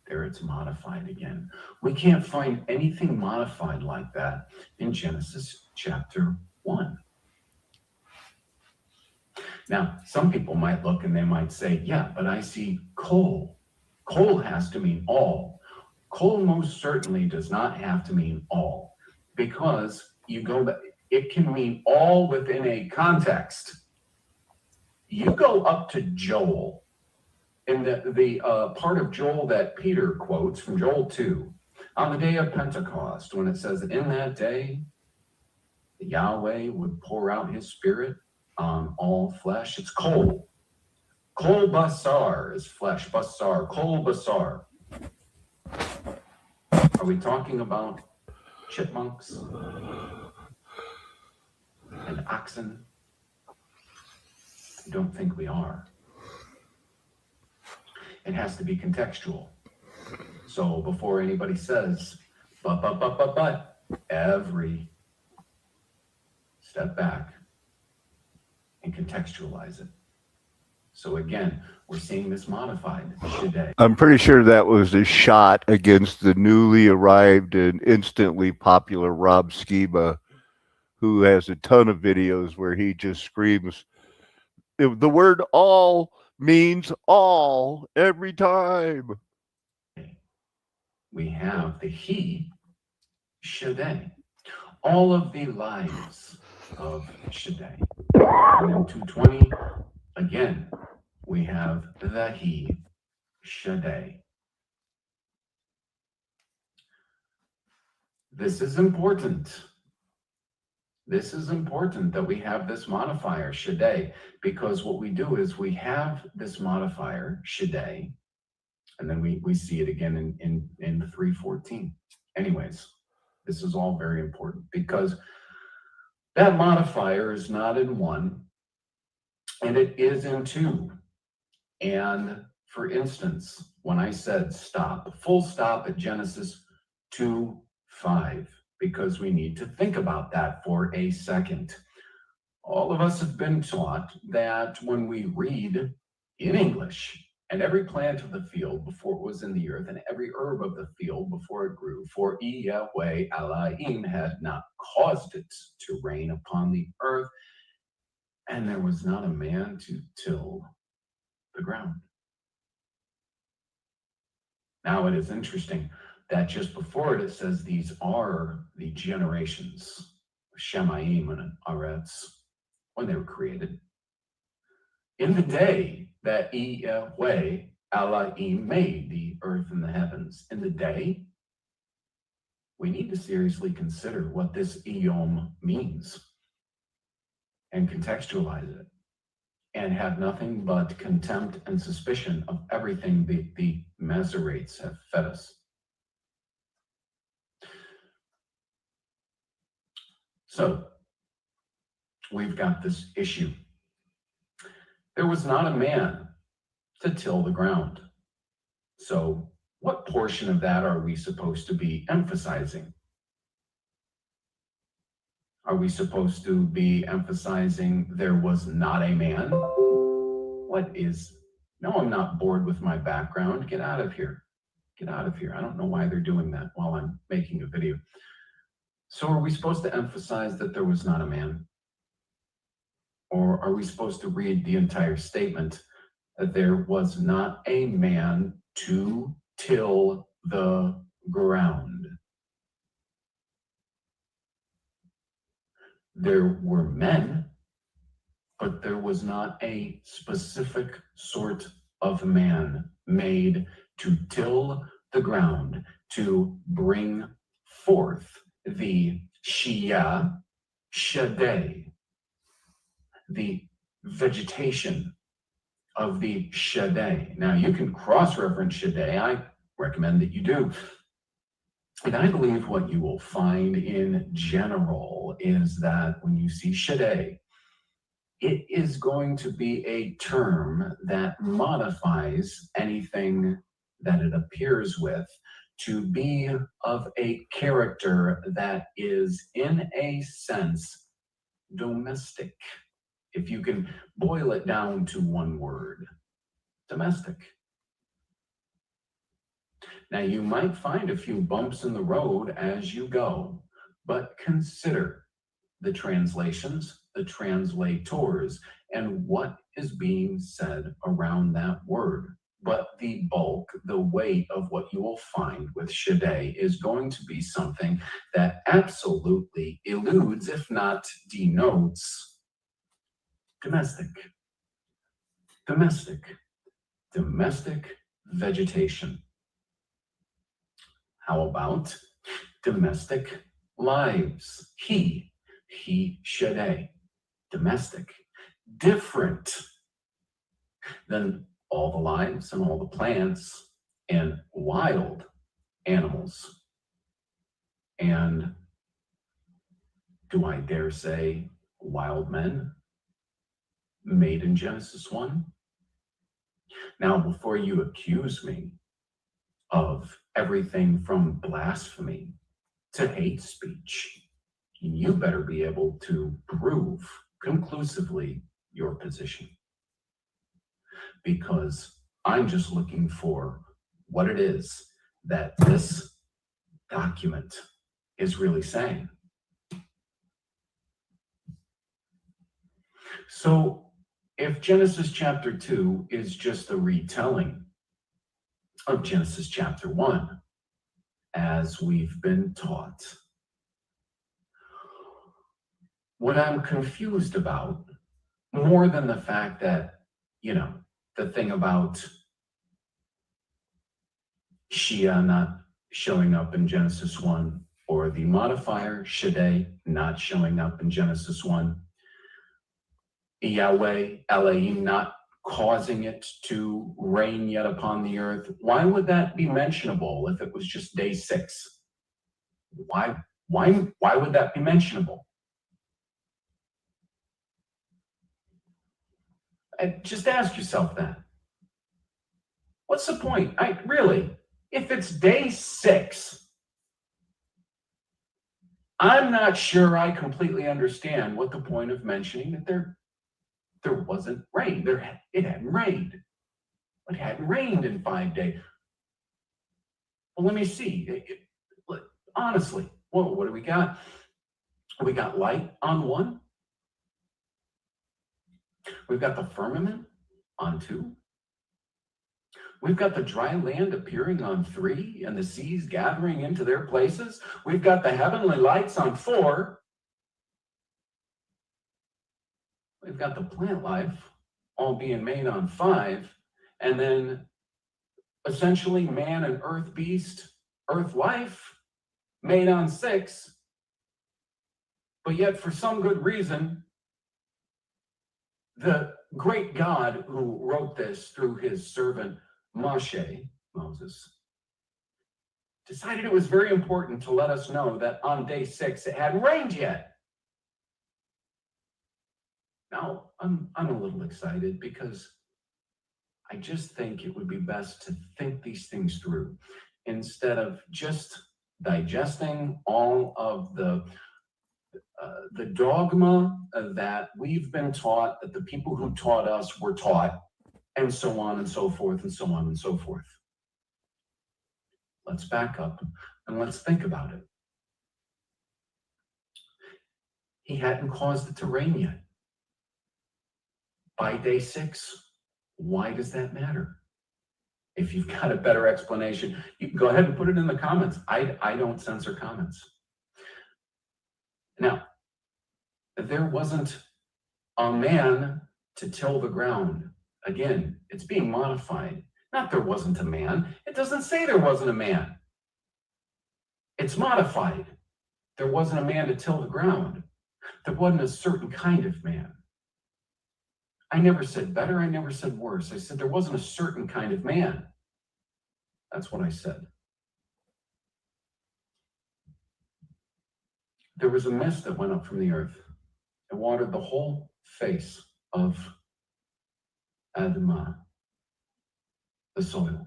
There it's modified again. We can't find anything modified like that in Genesis chapter 1. Now, some people might look and they might say, yeah, but I see kol. Kol has to mean all. Kol most certainly does not have to mean all, because you go back, it can mean all within a context. You go up to Joel, and the part of Joel that Peter quotes from Joel 2, on the day of Pentecost, when it says, in that day, Yahweh would pour out his spirit on all flesh. It's kol. Kol basar is flesh. Basar. Kol basar. Are we talking about chipmunks and oxen? I don't think we are. It has to be contextual. So before anybody says, but, every step back and contextualize it. So again, we're seeing this modified Shaddai. I'm pretty sure that was a shot against the newly arrived and instantly popular Rob Skiba, who has a ton of videos where he just screams, the word all means all every time. We have the he, Shaddai. All of the lives of Shaddai. And in 220, again, we have the he, Shaddai. This is important. This is important that we have this modifier, Shaddai, because what we do is we have this modifier, Shaddai, and then we see it again in 3:14. Anyways, this is all very important because that modifier is not in 1, and it is in 2. And for instance, when I said stop, full stop at Genesis 2:5, because we need to think about that for a second. All of us have been taught that when we read in English, and every plant of the field before it was in the earth, and every herb of the field before it grew, for Yahweh Elohim had not caused it to rain upon the earth, and there was not a man to till the ground. Now it is interesting that just before it says these are the generations of Shemaim and Aretz when they were created. In the day that Yahweh Elohim made the earth and the heavens, in the day, we need to seriously consider what this Yom means and contextualize it, and have nothing but contempt and suspicion of everything the Masoretes have fed us. So, we've got this issue. There was not a man to till the ground. So, what portion of that are we supposed to be emphasizing? Are we supposed to be emphasizing there was not a man? What is? No, I'm not bored with my background. Get out of here. Get out of here. I don't know why they're doing that while I'm making a video. So are we supposed to emphasize that there was not a man? Or are we supposed to read the entire statement that there was not a man to till the ground? There were men, but there was not a specific sort of man made to till the ground, to bring forth the Shia, Shaddai, the vegetation of the Shaddai. Now, you can cross-reference Shaddai. I recommend that you do. And I believe what you will find in general is that when you see Shaddai, it is going to be a term that modifies anything that it appears with to be of a character that is, in a sense, domestic. If you can boil it down to one word, domestic. Now, you might find a few bumps in the road as you go, but consider the translations, the translators, and what is being said around that word. But the bulk, the weight of what you will find with Shaddai is going to be something that absolutely eludes, if not denotes, domestic. Domestic. Domestic vegetation. How about domestic lives? He Shaddai. Domestic. Different than all the lives and all the plants and wild animals. And do I dare say wild men made in Genesis 1? Now, before you accuse me of everything from blasphemy to hate speech, you better be able to prove conclusively your position. Because I'm just looking for what it is that this document is really saying. So if Genesis chapter 2 is just a retelling of Genesis chapter 1, as we've been taught, what I'm confused about, more than the fact that, the thing about Shia not showing up in Genesis 1, or the modifier Shaddai not showing up in Genesis 1, Yahweh, Elohim not causing it to rain yet upon the earth. Why would that be mentionable if it was just day 6? Why would that be mentionable? Just ask yourself that. What's the point? If it's day 6, I'm not sure I completely understand what the point of mentioning that there wasn't rain. It hadn't rained. It hadn't rained in 5 days. Well, let me see. Honestly, what do we got? We got light on 1. We've got the firmament on 2. We've got the dry land appearing on 3 and the seas gathering into their places. We've got the heavenly lights on 4. We've got the plant life all being made on 5. And then essentially man and earth beast, earth life made on 6. But yet for some good reason, the great God who wrote this through his servant Moses, decided it was very important to let us know that on day 6 it hadn't rained yet. Now, I'm a little excited because I just think it would be best to think these things through instead of just digesting all of the dogma that we've been taught, that the people who taught us were taught, and so on and so forth and so on and so forth. Let's back up and let's think about it. He hadn't caused it to rain yet. By day 6, why does that matter? If you've got a better explanation, you can go ahead and put it in the comments. I don't censor comments. Now, there wasn't a man to till the ground. Again, it's being modified. Not there wasn't a man. It doesn't say there wasn't a man. It's modified. There wasn't a man to till the ground. There wasn't a certain kind of man. I never said better. I never said worse. I said there wasn't a certain kind of man. That's what I said. There was a mist that went up from the earth and watered the whole face of Adamah, the soil,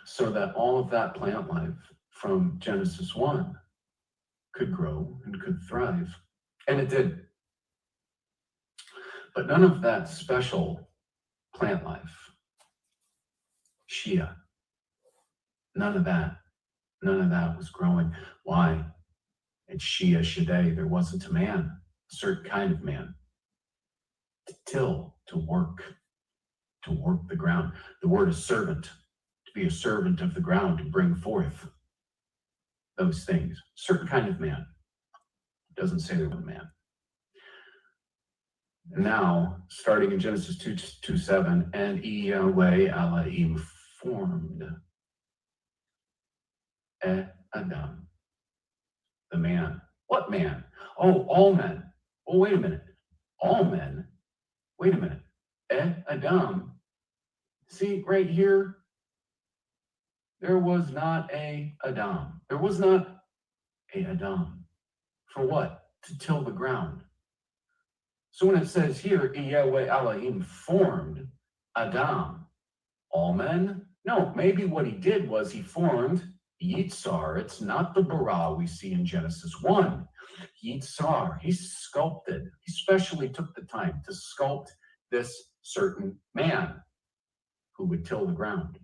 so that all of that plant life from Genesis 1 could grow and could thrive. And it did. But none of that special plant life, Shia, none of that was growing. Why? At Shia Shaddai, there wasn't a man, a certain kind of man, to till, to work the ground. The word is servant, to be a servant of the ground, to bring forth those things. Certain kind of man. It doesn't say there was a man. And now, starting in Genesis 2:7, and Yahweh Elohim formed Adam, the man. What man? Oh, all men. Oh, wait a minute. All men? Wait a minute. Adam. See, right here, there was not a Adam. There was not a Adam. For what? To till the ground. So when it says here, Yahweh Elohim formed Adam, all men? No, maybe what he did was he formed Yitzhar. It's not the bara we see in Genesis 1. Yitzhar, he sculpted. He specially took the time to sculpt this certain man who would till the ground.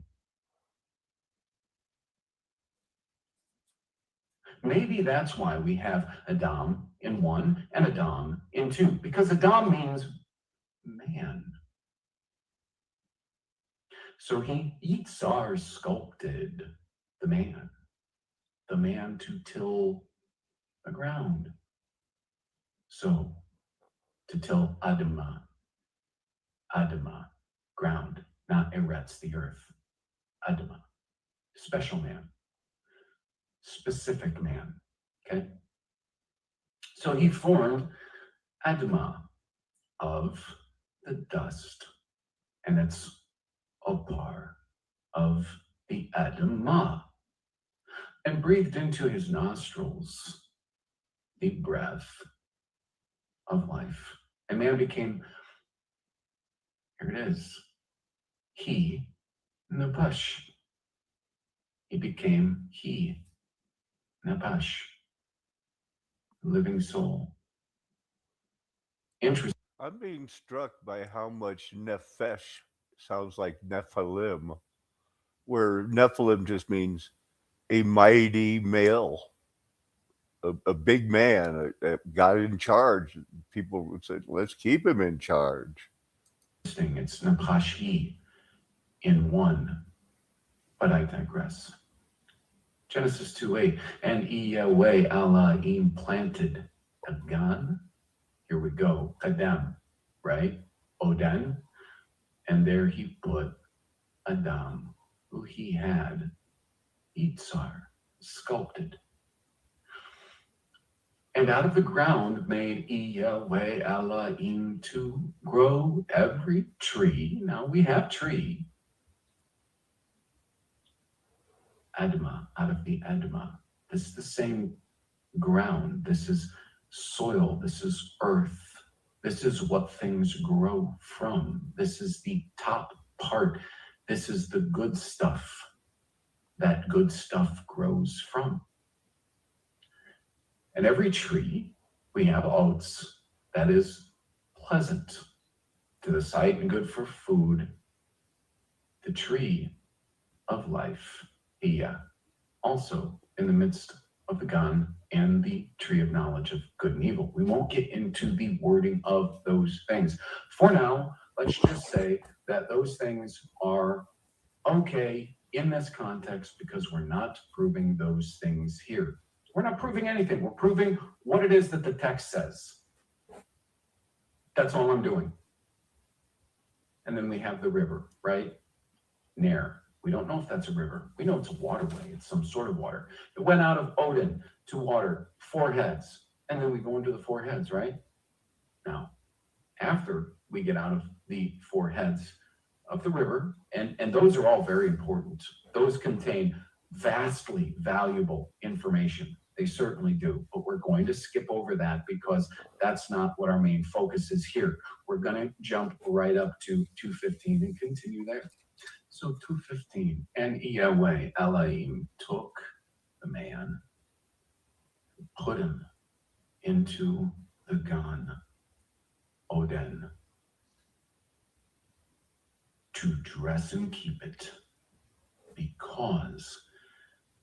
Maybe that's why we have Adam in 1 and Adam in 2, because Adam means man. So Yitzhar sculpted the man to till the ground. So to till Adamah, ground, not Eretz, the earth. Adamah, special man, specific man, okay? So he formed Adamah of the dust, and it's a part of the Adamah, and breathed into his nostrils the breath of life. And man became, here it is, he, Nabash. He became he, Nabash, living soul. Interesting. I'm being struck by how much Nephesh sounds like Nephilim, where Nephilim just means a mighty male, a big man, a guy in charge. People would say, let's keep him in charge. It's Nabashi in 1, but I digress. Genesis 2:8, and Yahweh Elohim planted a gun. Here we go, Adam, right? Oden. And there he put Adam, who he had Yitzhar sculpted. And out of the ground made Yahweh Elohim to grow every tree. Now we have tree. Adamah, out of the Adamah. This is the same ground. This is soil. This is earth. This is what things grow from. This is the top part. This is the good stuff that good stuff grows from. And every tree, we have oats, that is pleasant to the sight and good for food. The tree of life, also in the midst of the Gan and the tree of knowledge of good and evil. We won't get into the wording of those things. For now, let's just say that those things are okay in this context because we're not proving those things here. We're not proving anything. We're proving what it is that the text says. That's all I'm doing. And then we have the river, right? Ner. We don't know if that's a river. We know it's a waterway. It's some sort of water. It went out of Odin to water 4 heads. And then we go into the 4 heads, right? Now, after we get out of the 4 heads of the river, and those are all very important. Those contain vastly valuable information. They certainly do, but we're going to skip over that because that's not what our main focus is here. We're going to jump right up to 2:15 and continue there. So 2:15, and Yahweh Elohim took the man, put him into the Gan Oden, to dress and keep it, because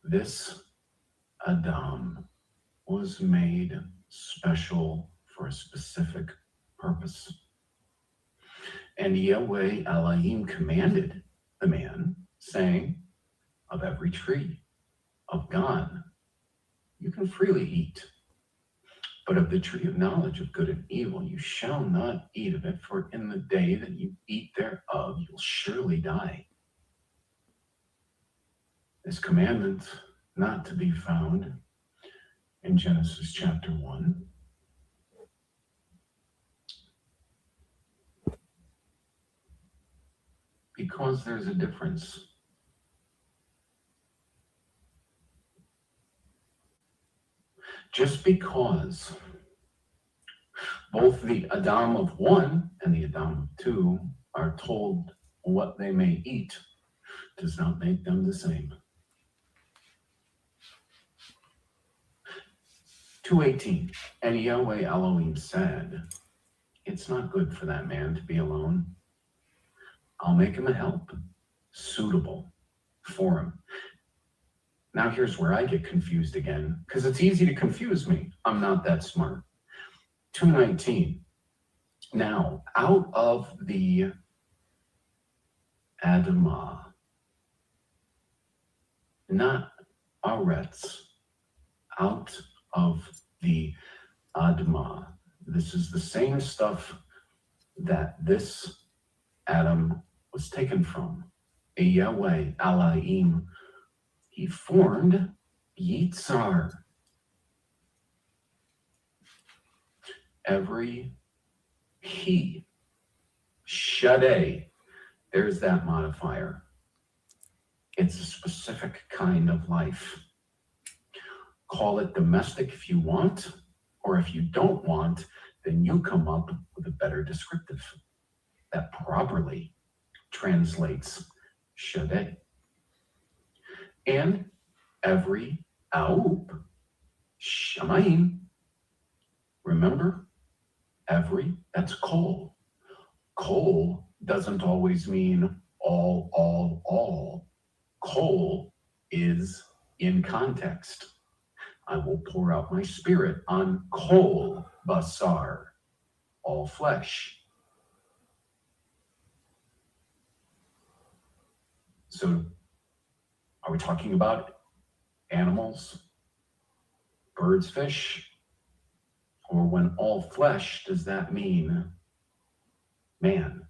this Adam was made special for a specific purpose. And Yahweh Elohim commanded the man, saying, of every tree of God you can freely eat, but of the tree of knowledge of good and evil you shall not eat of it, for in the day that you eat thereof you'll surely die. This commandment not to be found in Genesis chapter 1. Because there's a difference. Just because both the Adam of 1 and the Adam of 2 are told what they may eat does not make them the same. 2:18, and Yahweh Elohim said, it's not good for that man to be alone. I'll make him a help suitable for him. Now here's where I get confused again, because it's easy to confuse me. I'm not that smart. 2:19, now out of the Adamah, not Aretz, out of the Adamah. This is the same stuff that this Adam was taken from. Yahweh Elohim, he formed Yitzhar. Every he, Shaddai, there's that modifier. It's a specific kind of life. Call it domestic if you want, or if you don't want, then you come up with a better descriptive that properly translates Shaddai. And every Aub, Shamayim, remember, every, that's kol. Kol doesn't always mean all. Kol is in context. I will pour out my spirit on kol basar, all flesh. So, are we talking about animals, birds, fish? Or when all flesh, does that mean man?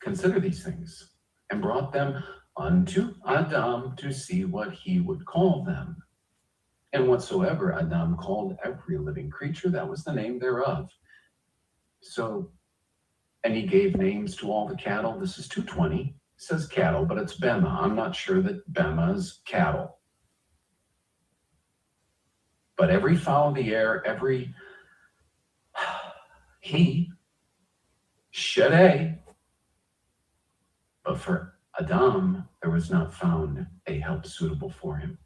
Consider these things, and brought them unto Adam to see what he would call them. And whatsoever Adam called every living creature, that was the name thereof. So, and he gave names to all the cattle. This is 2:20. It says cattle, but it's Bema. I'm not sure that Bema is cattle. But every fowl of the air, every he, Shaddai. But for Adam, there was not found a help suitable for him.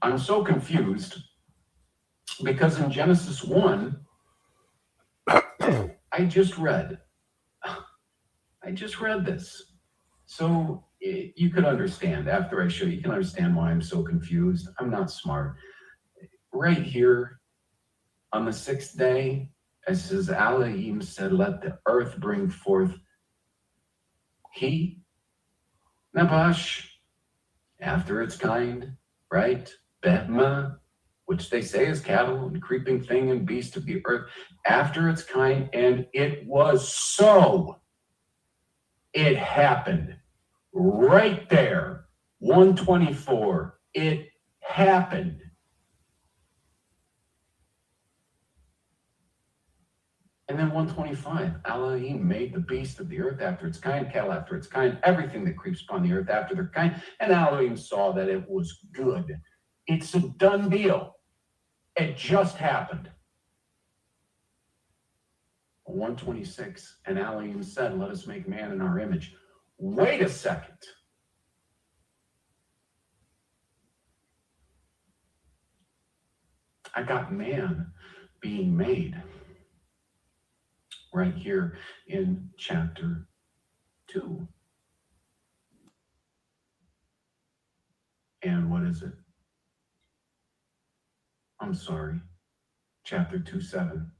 I'm so confused because in Genesis 1, I just read this. So you could understand after I show you, you can understand why I'm so confused. I'm not smart. Right here on the 6th day, it says, Elohim said, let the earth bring forth he, Nabash, after its kind, right? Behma, which they say is cattle and creeping thing and beast of the earth, after its kind, and it was so. It happened right there, 124. It happened. And then 125, Elohim made the beast of the earth after its kind, cattle after its kind, everything that creeps upon the earth after their kind. And Elohim saw that it was good. It's a done deal. It just happened. 126, and Elohim said, let us make man in our image. Wait a second. I got man being made right here in chapter 2. And what is it? I'm sorry. Chapter 2:7.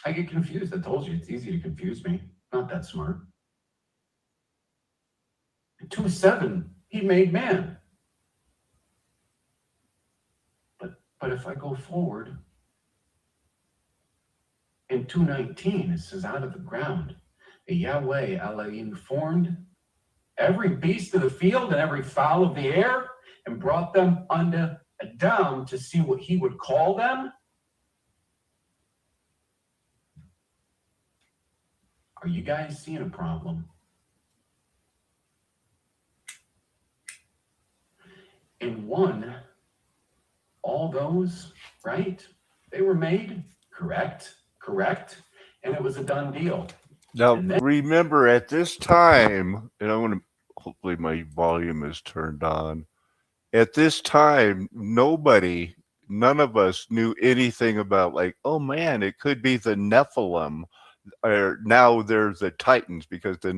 I get confused. I told you it's easy to confuse me. Not that smart. 2:7, he made man. But if I go forward, in 2:19, it says, out of the ground, Yahweh Elohim formed every beast of the field and every fowl of the air and brought them unto Adam to see what he would call them. Are you guys seeing a problem? In one, all those, right? They were made, correct, and it was a done deal. Now, And then- remember at this time, and I want to, hopefully my volume is turned on. At this time, none of us knew anything about, like, oh man, it could be the Nephilim, or now there's the Titans, because the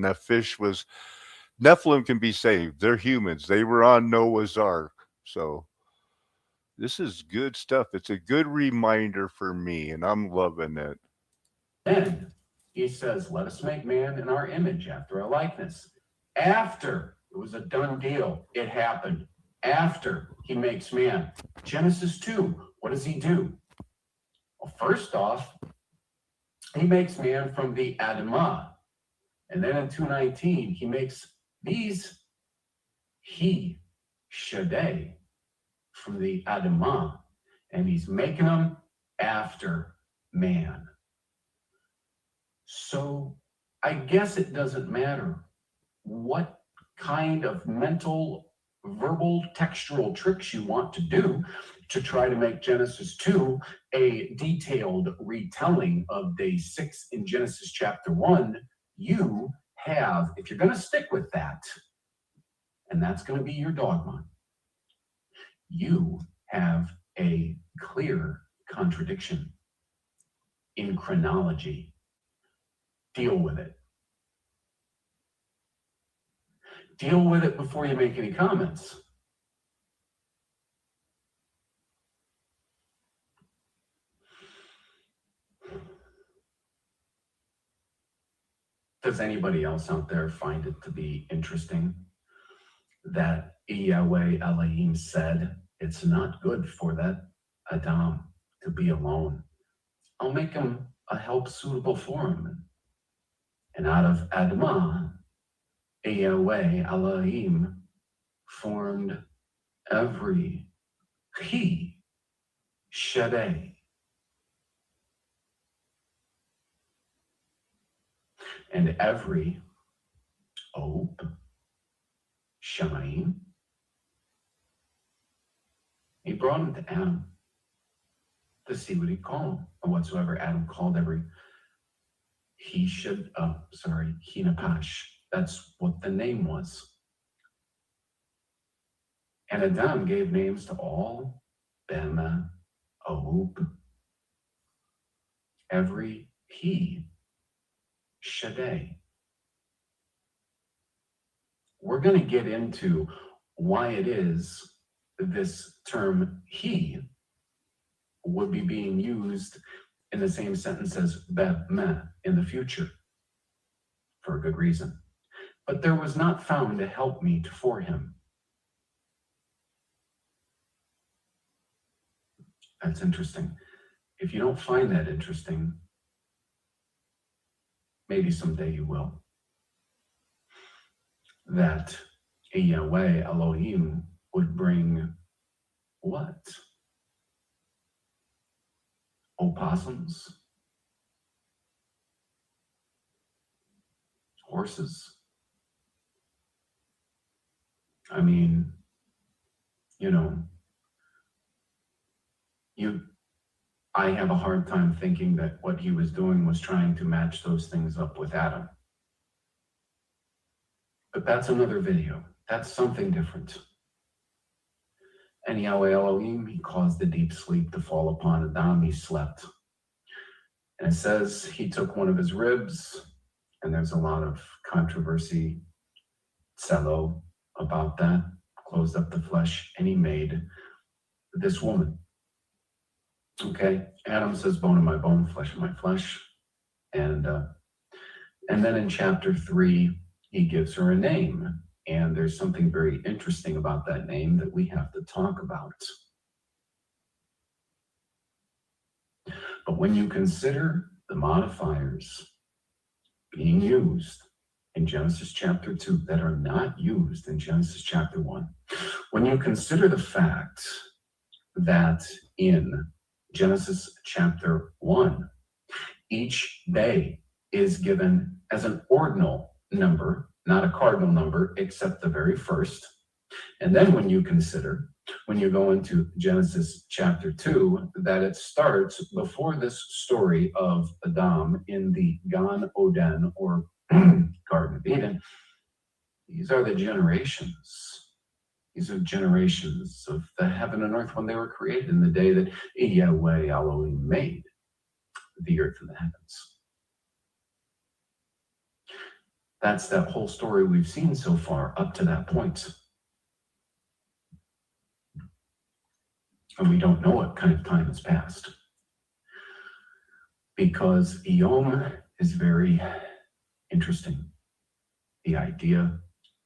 Nephilim can be saved. They're humans. They were on Noah's Ark. So this is good stuff. It's a good reminder for me, and I'm loving it. Then he says, let us make man in our image after our likeness. After it was a done deal, it happened. After he makes man. Genesis 2, what does he do? Well, first off, he makes man from the Adamah. And then in 2:19, he makes these he, Shaddai, from the Adamah. And he's making them after man. So I guess it doesn't matter what kind of mental, verbal, textual tricks you want to do to try to make Genesis 2 a detailed retelling of day 6 in Genesis chapter 1. You have, if you're going to stick with that, and that's going to be your dogma, you have a clear contradiction in chronology. Deal with it. Deal with it before you make any comments. Does anybody else out there find it to be interesting that Yahweh Elohim said it's not good for that Adam to be alone? I'll make him a help suitable for him. And out of Adamah, Yahweh Elohim formed every he, Shaddai. And every Ob, Shine. He brought him to Adam to see what he'd call him, or whatsoever Adam called every Hinapash. That's what the name was. And Adam gave names to all them, Ob, every he, Shaddai. We're going to get into why it is this term he would be being used in the same sentence as Beh-meh in the future, for a good reason. But there was not found a helpmeet for him. That's interesting. If you don't find that interesting, maybe someday you will. That Yahweh Elohim would bring what? Opossums? Horses? I mean, I have a hard time thinking that what he was doing was trying to match those things up with Adam. But that's another video. That's something different. And Yahweh Elohim, he caused the deep sleep to fall upon Adam. He slept. And it says he took one of his ribs, and there's a lot of controversy, cello, about that, closed up the flesh, and he made this woman. Okay, Adam says, bone of my bone, flesh of my flesh. And then in chapter 3, he gives her a name. And there's something very interesting about that name that we have to talk about. But when you consider the modifiers being used in Genesis chapter 2 that are not used in Genesis chapter 1, when you consider the fact that in Genesis chapter 1, each day is given as an ordinal number, not a cardinal number, except the very first. And then when you consider, when you go into Genesis chapter 2, that it starts before this story of Adam in the Gan Oden, or Garden of Eden. These are the generations. These are generations of the heaven and earth when they were created, in the day that Yahweh Elohim made the earth and the heavens. That's that whole story we've seen so far up to that point. And we don't know what kind of time has passed. Because Yom is very interesting. The idea,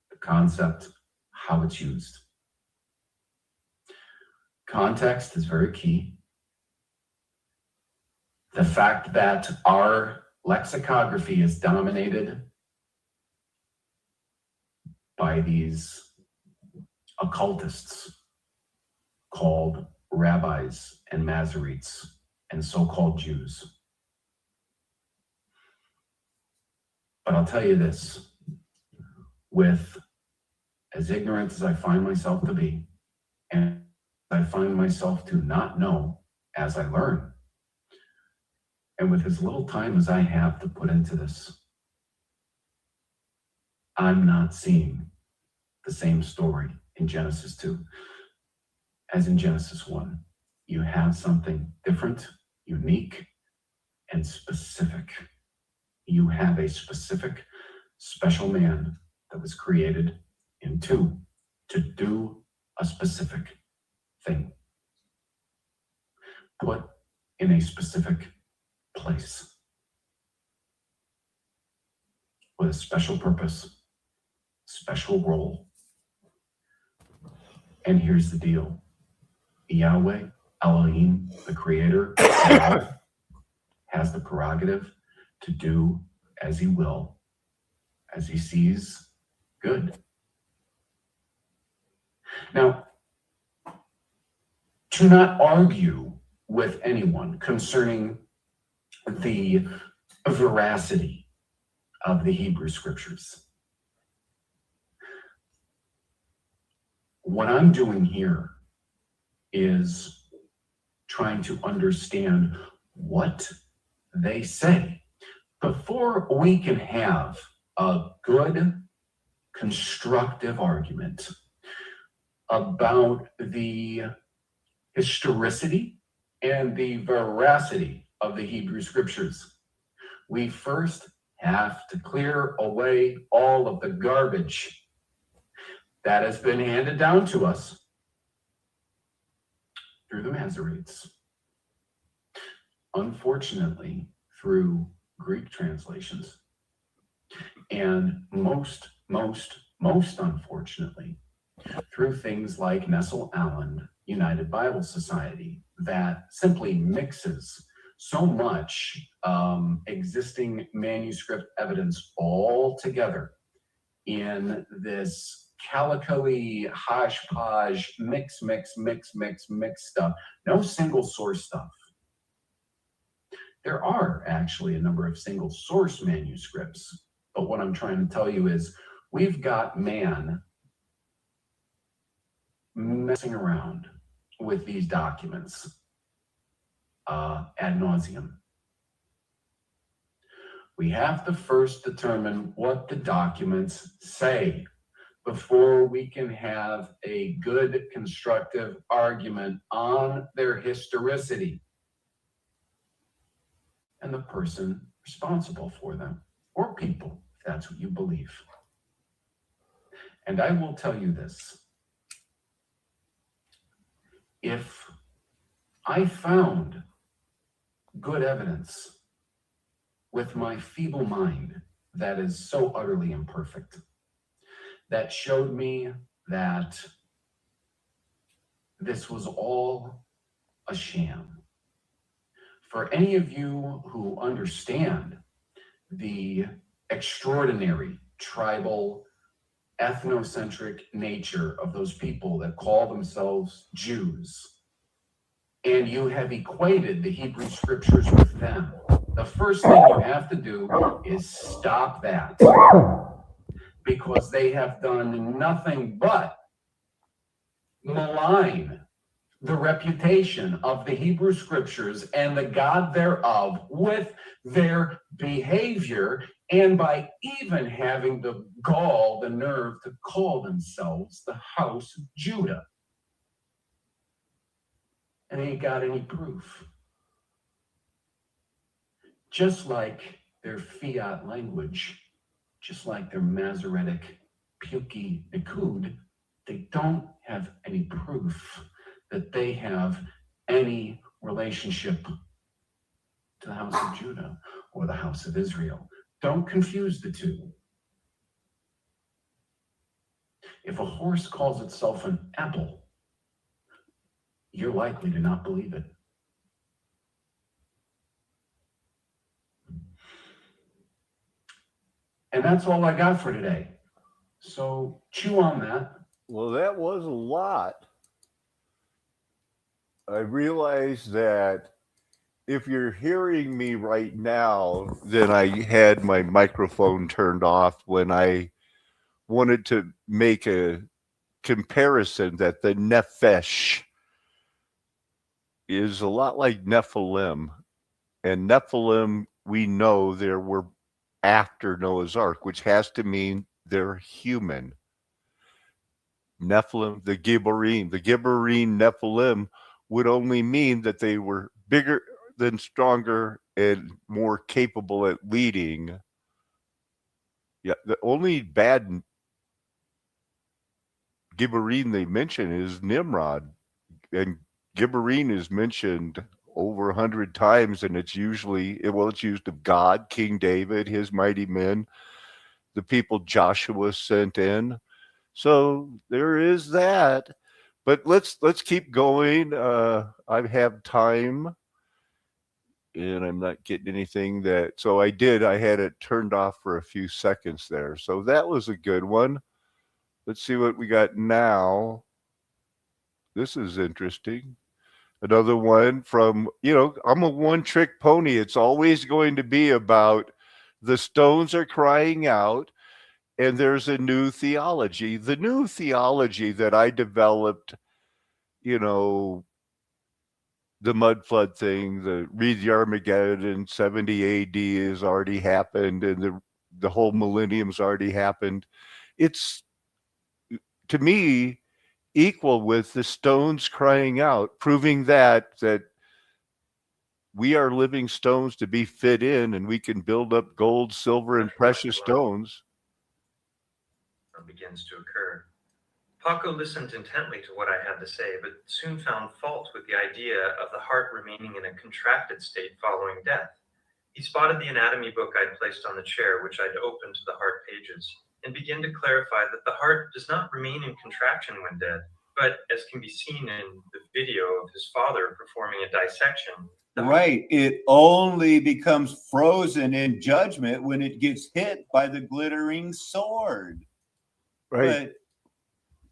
the concept, how it's used. Context is very key. The fact that our lexicography is dominated by these occultists called rabbis and Masoretes and so-called Jews. But I'll tell you this, with as ignorant as I find myself to be, and I find myself to not know as I learn, and with as little time as I have to put into this, I'm not seeing the same story in Genesis 2 as in Genesis 1. You have something different, unique, and specific. You have a specific, special man that was created in 2 to do a specific thing. Put in a specific place with a special purpose, special role. And here's the deal. Yahweh, Elohim, the creator, has the prerogative to do as he will, as he sees good. Now, to not argue with anyone concerning the veracity of the Hebrew scriptures. What I'm doing here is trying to understand what they say before we can have a good, constructive argument about the historicity and the veracity of the Hebrew scriptures. We first have to clear away all of the garbage that has been handed down to us through the Masoretes. Unfortunately, through Greek translations. And most unfortunately, through things like Nestle Aland United Bible Society, that simply mixes so much existing manuscript evidence all together in this calico-y, hodgepodge, mix stuff. No single source stuff. There are actually a number of single source manuscripts, but what I'm trying to tell you is we've got man messing around with these documents ad nauseum. We have to first determine what the documents say before we can have a good constructive argument on their historicity. and the person responsible for them, or people, if that's what you believe. And I will tell you this. If I found good evidence with my feeble mind that is so utterly imperfect, that showed me that this was all a sham. For any of you who understand the extraordinary tribal, ethnocentric nature of those people that call themselves Jews, and you have equated the Hebrew scriptures with them, the first thing you have to do is stop that, because they have done nothing but malign the reputation of the Hebrew scriptures and the God thereof with their behavior, and by even having the gall, the nerve to call themselves the house of Judah. And they ain't got any proof. Just like their fiat language, just like their Masoretic pukey nikud, they don't have any proof that they have any relationship to the house of Judah or the house of Israel. Don't confuse the two. If a horse calls itself an apple, you're likely to not believe it. And that's all I got for today. So chew on that. Well, that was a lot. I realize that if you're hearing me right now, then I had my microphone turned off when I wanted to make a comparison that the Nephesh is a lot like Nephilim. And Nephilim, we know there were after Noah's Ark, which has to mean they're human. Nephilim, the Gibborim Nephilim would only mean that they were bigger than stronger and more capable at leading. Yeah, the only bad Gibborim they mention is Nimrod, and Gibborim is mentioned over 100 times, and it's usually, it's used of God, King David, his mighty men, the people Joshua sent in. So there is that. But let's keep going. I have time, and I'm not getting anything that. So I had it turned off for a few seconds there. So that was a good one. Let's see what we got now. This is interesting. Another one from, I'm a one-trick pony. It's always going to be about the stones are crying out, and there's a new theology. The new theology that I developed, the mud flood thing, read the Armageddon, 70 AD has already happened, and the whole millennium's already happened. It's, to me, equal with the stones crying out, proving that we are living stones to be fit in, and we can build up gold, silver, and precious stones. Begins to occur. Paco listened intently to what I had to say, but soon found fault with the idea of the heart remaining in a contracted state following death. He spotted the anatomy book I'd placed on the chair, which I'd opened to the heart pages, and began to clarify that the heart does not remain in contraction when dead, but as can be seen in the video of his father performing a dissection. Right. It only becomes frozen in judgment when it gets hit by the glittering sword. Right. But,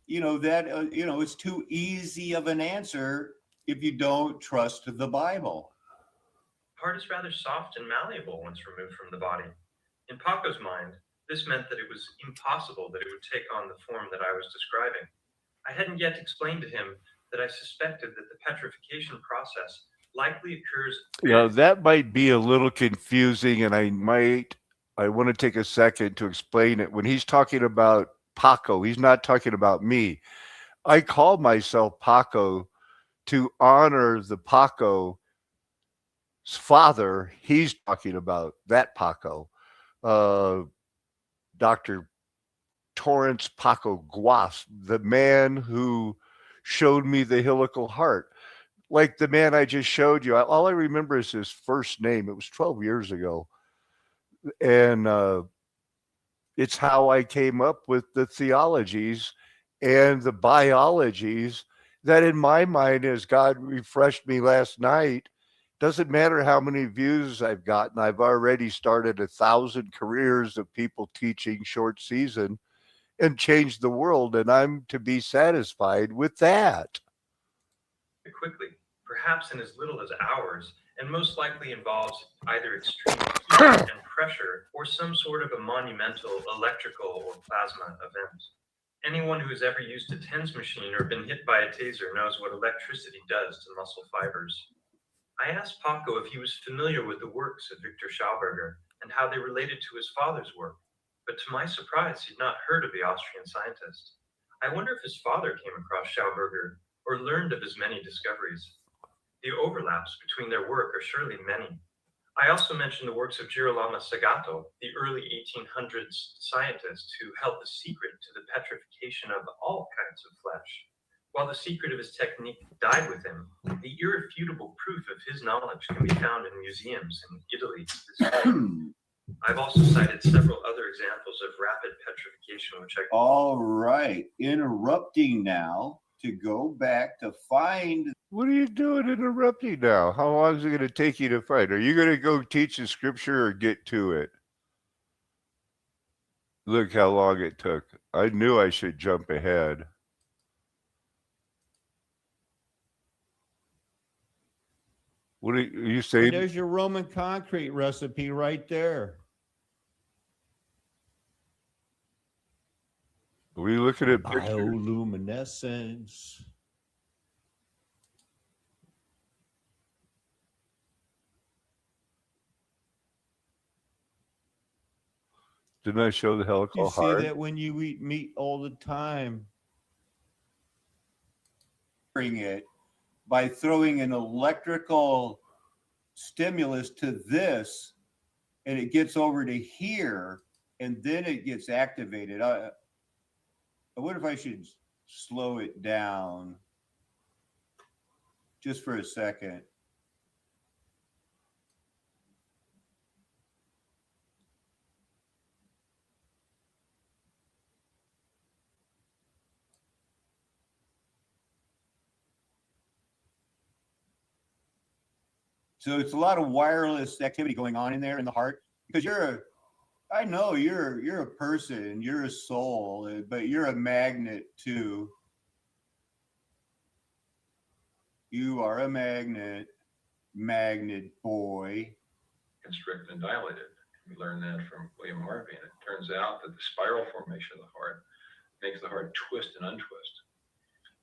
it's too easy of an answer if you don't trust the Bible. Heart is rather soft and malleable once removed from the body. In Paco's mind, this meant that it was impossible that it would take on the form that I was describing. I hadn't yet explained to him that I suspected that the petrification process likely occurs. That might be a little confusing, and I want to take a second to explain it. When he's talking about Paco, he's not talking about me. I call myself Paco to honor the Paco's father, he's talking about that Paco, Dr. Torrance Paco Guas, the man who showed me the helical heart. Like the man I just showed you, all I remember is his first name. It was 12 years ago. And it's how I came up with the theologies and the biologies that, in my mind, as God refreshed me last night, doesn't matter how many views I've gotten. I've already started 1,000 careers of people teaching short season and changed the world, and I'm to be satisfied with that. Quickly, perhaps in as little as hours, and most likely involves either extreme heat and pressure or some sort of a monumental electrical or plasma event. Anyone who has ever used a TENS machine or been hit by a taser knows what electricity does to muscle fibers. I asked Paco if he was familiar with the works of Victor Schauberger and how they related to his father's work, but to my surprise, he'd not heard of the Austrian scientist. I wonder if his father came across Schauberger or learned of his many discoveries. The overlaps between their work are surely many. I also mentioned the works of Girolamo Sagato, the early 1800s scientist who held the secret to the petrification of all kinds of flesh. While the secret of his technique died with him, the irrefutable proof of his knowledge can be found in museums in Italy to this day. I've also cited several other examples of rapid petrification, which I... All right, interrupting now to go back to find. What are you doing interrupting now? How long is it going to take you to find? Are you going to go teach the scripture or get to it? Look how long it took. I knew I should jump ahead. What are you saying? There's your Roman concrete recipe right there. Are we looking at pictures? Bioluminescence. Didn't I show the You helical see heart? that when you eat meat all the time. Bring it by throwing an electrical stimulus to this, and it gets over to here, and then it gets activated. I wonder if I should slow it down just for a second. So it's a lot of wireless activity going on in there in the heart, because I know you're a person, you're a soul, but you're a magnet too. You are a magnet boy. Constricted and dilated. We learned that from William Harvey, and it turns out that the spiral formation of the heart makes the heart twist and untwist.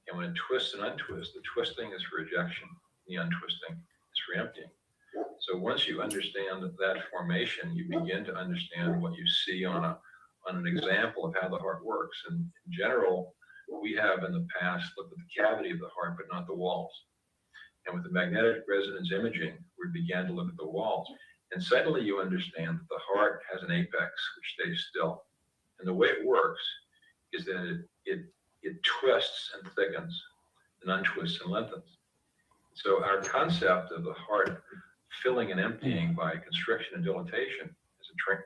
And when it twists and untwists, the twisting is for ejection, the untwisting is for emptying. So once you understand that formation, you begin to understand what you see on an example of how the heart works. And in general, we have in the past looked at the cavity of the heart, but not the walls. And with the magnetic resonance imaging, we began to look at the walls. And suddenly you understand that the heart has an apex which stays still. And the way it works is that it twists and thickens and untwists and lengthens. So our concept of the heart filling and emptying by constriction and dilatation is a trick.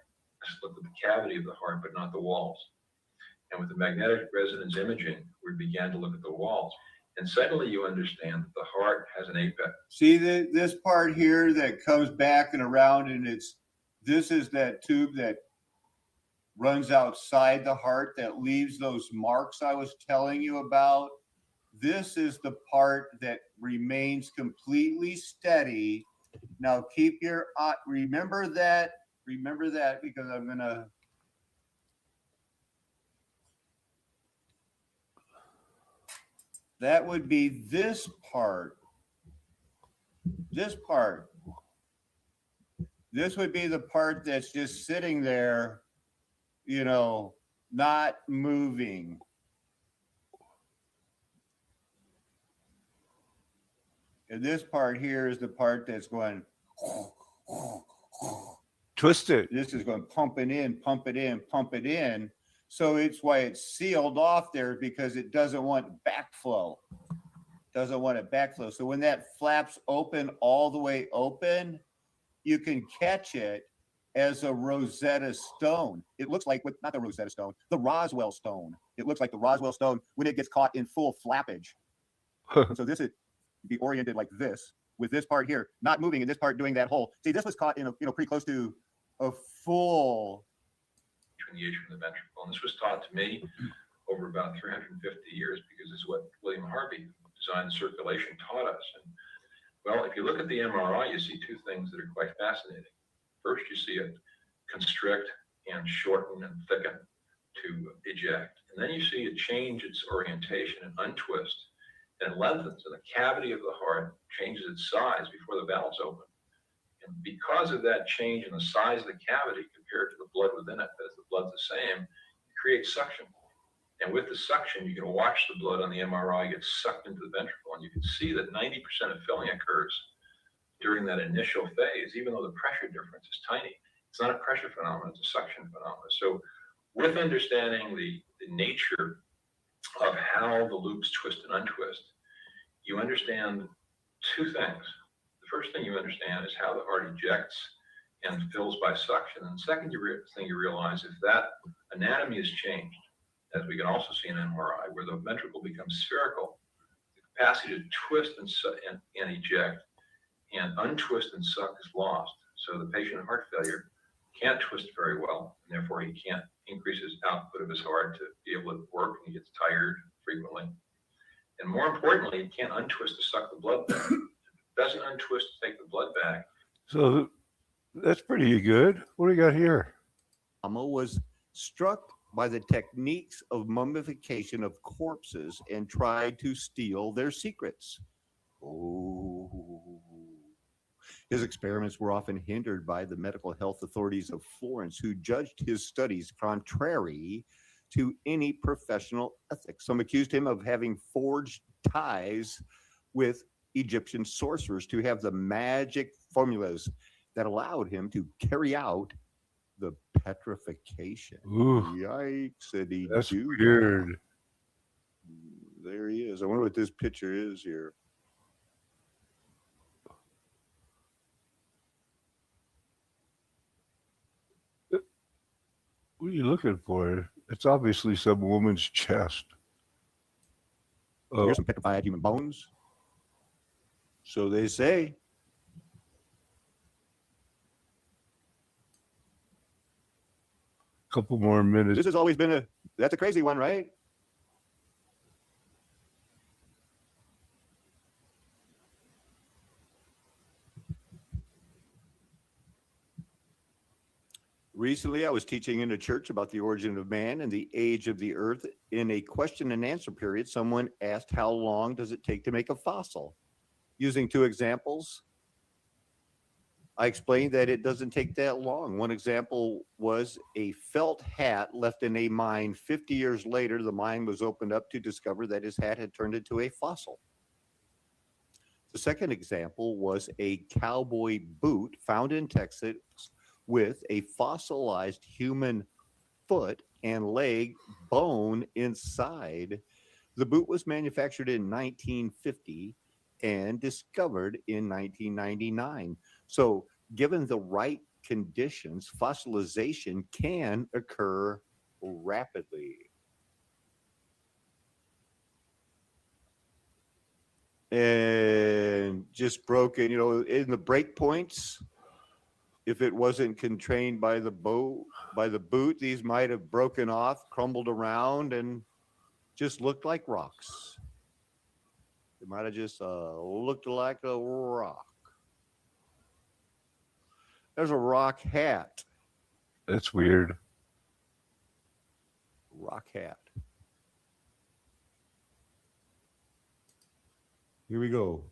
Look at the cavity of the heart, but not the walls. And with the magnetic resonance imaging, we began to look at the walls. And suddenly you understand that the heart has an apex. See this part here that comes back and around, and this is that tube that runs outside the heart that leaves those marks I was telling you about. This is the part that remains completely steady. Now keep your eye, remember that because I'm gonna. That would be this part. This part. This would be the part that's just sitting there, not moving. And this part here is the part that's going Twist it. This is going to pump it in, pump it in, pump it in. So it's why it's sealed off there, because it doesn't want backflow. Doesn't want it backflow. So when that flaps open all the way open, you can catch it as a Rosetta Stone. It looks like, not the Rosetta Stone, the Roswell Stone. It looks like the Roswell Stone when it gets caught in full flappage. And so this is be oriented like this, with this part here not moving and this part doing that hole. See, this was caught in a, pretty close to a full. Between the atrium and the ventricle. And this was taught to me over about 350 years, because this is what William Harvey, designed circulation, taught us. And well, if you look at the MRI, you see two things that are quite fascinating. First, you see it constrict and shorten and thicken to eject. And then you see it change its orientation and untwist and lengthens, and the cavity of the heart changes its size before the valves open. And because of that change in the size of the cavity compared to the blood within it, as the blood's the same, it creates suction. And with the suction, you can watch the blood on the MRI get sucked into the ventricle, and you can see that 90% of filling occurs during that initial phase, even though the pressure difference is tiny. It's not a pressure phenomenon, it's a suction phenomenon. So with understanding the nature of how the loops twist and untwist, you understand two things. The first thing you understand is how the heart ejects and fills by suction. And the second thing you realize, if that anatomy is changed, as we can also see in MRI, where the ventricle becomes spherical, the capacity to twist and eject and untwist and suck is lost. So the patient with heart failure can't twist very well, and therefore he can't increase his output of his heart to be able to work, and he gets tired frequently. And more importantly, he can't untwist to suck the blood back. If it doesn't untwist to take the blood back. So that's pretty good. What do we got here? Lama was struck by the techniques of mummification of corpses and tried to steal their secrets. Oh. His experiments were often hindered by the medical health authorities of Florence, who judged his studies contrary to any professional ethics. Some accused him of having forged ties with Egyptian sorcerers to have the magic formulas that allowed him to carry out the petrification. Ooh, Yikes, did he that's do weird. that? There he is. I wonder what this picture is here. What are you looking for? It's obviously some woman's chest. Oh, Here's some petrified human bones. So they say. couple more minutes. This has always been that's a crazy one, right? Recently, I was teaching in a church about the origin of man and the age of the earth. In a question and answer period, someone asked, how long does it take to make a fossil? Using two examples, I explained that it doesn't take that long. One example was a felt hat left in a mine. 50 years later, the mine was opened up to discover that his hat had turned into a fossil. The second example was a cowboy boot found in Texas with a fossilized human foot and leg bone inside. The boot was manufactured in 1950 and discovered in 1999. So given the right conditions, fossilization can occur rapidly. And just broken, in the break points, if it wasn't constrained by the boot, these might have broken off, crumbled around, and just looked like rocks. It might have just looked like a rock. There's a rock hat. That's weird. Rock hat. Here we go.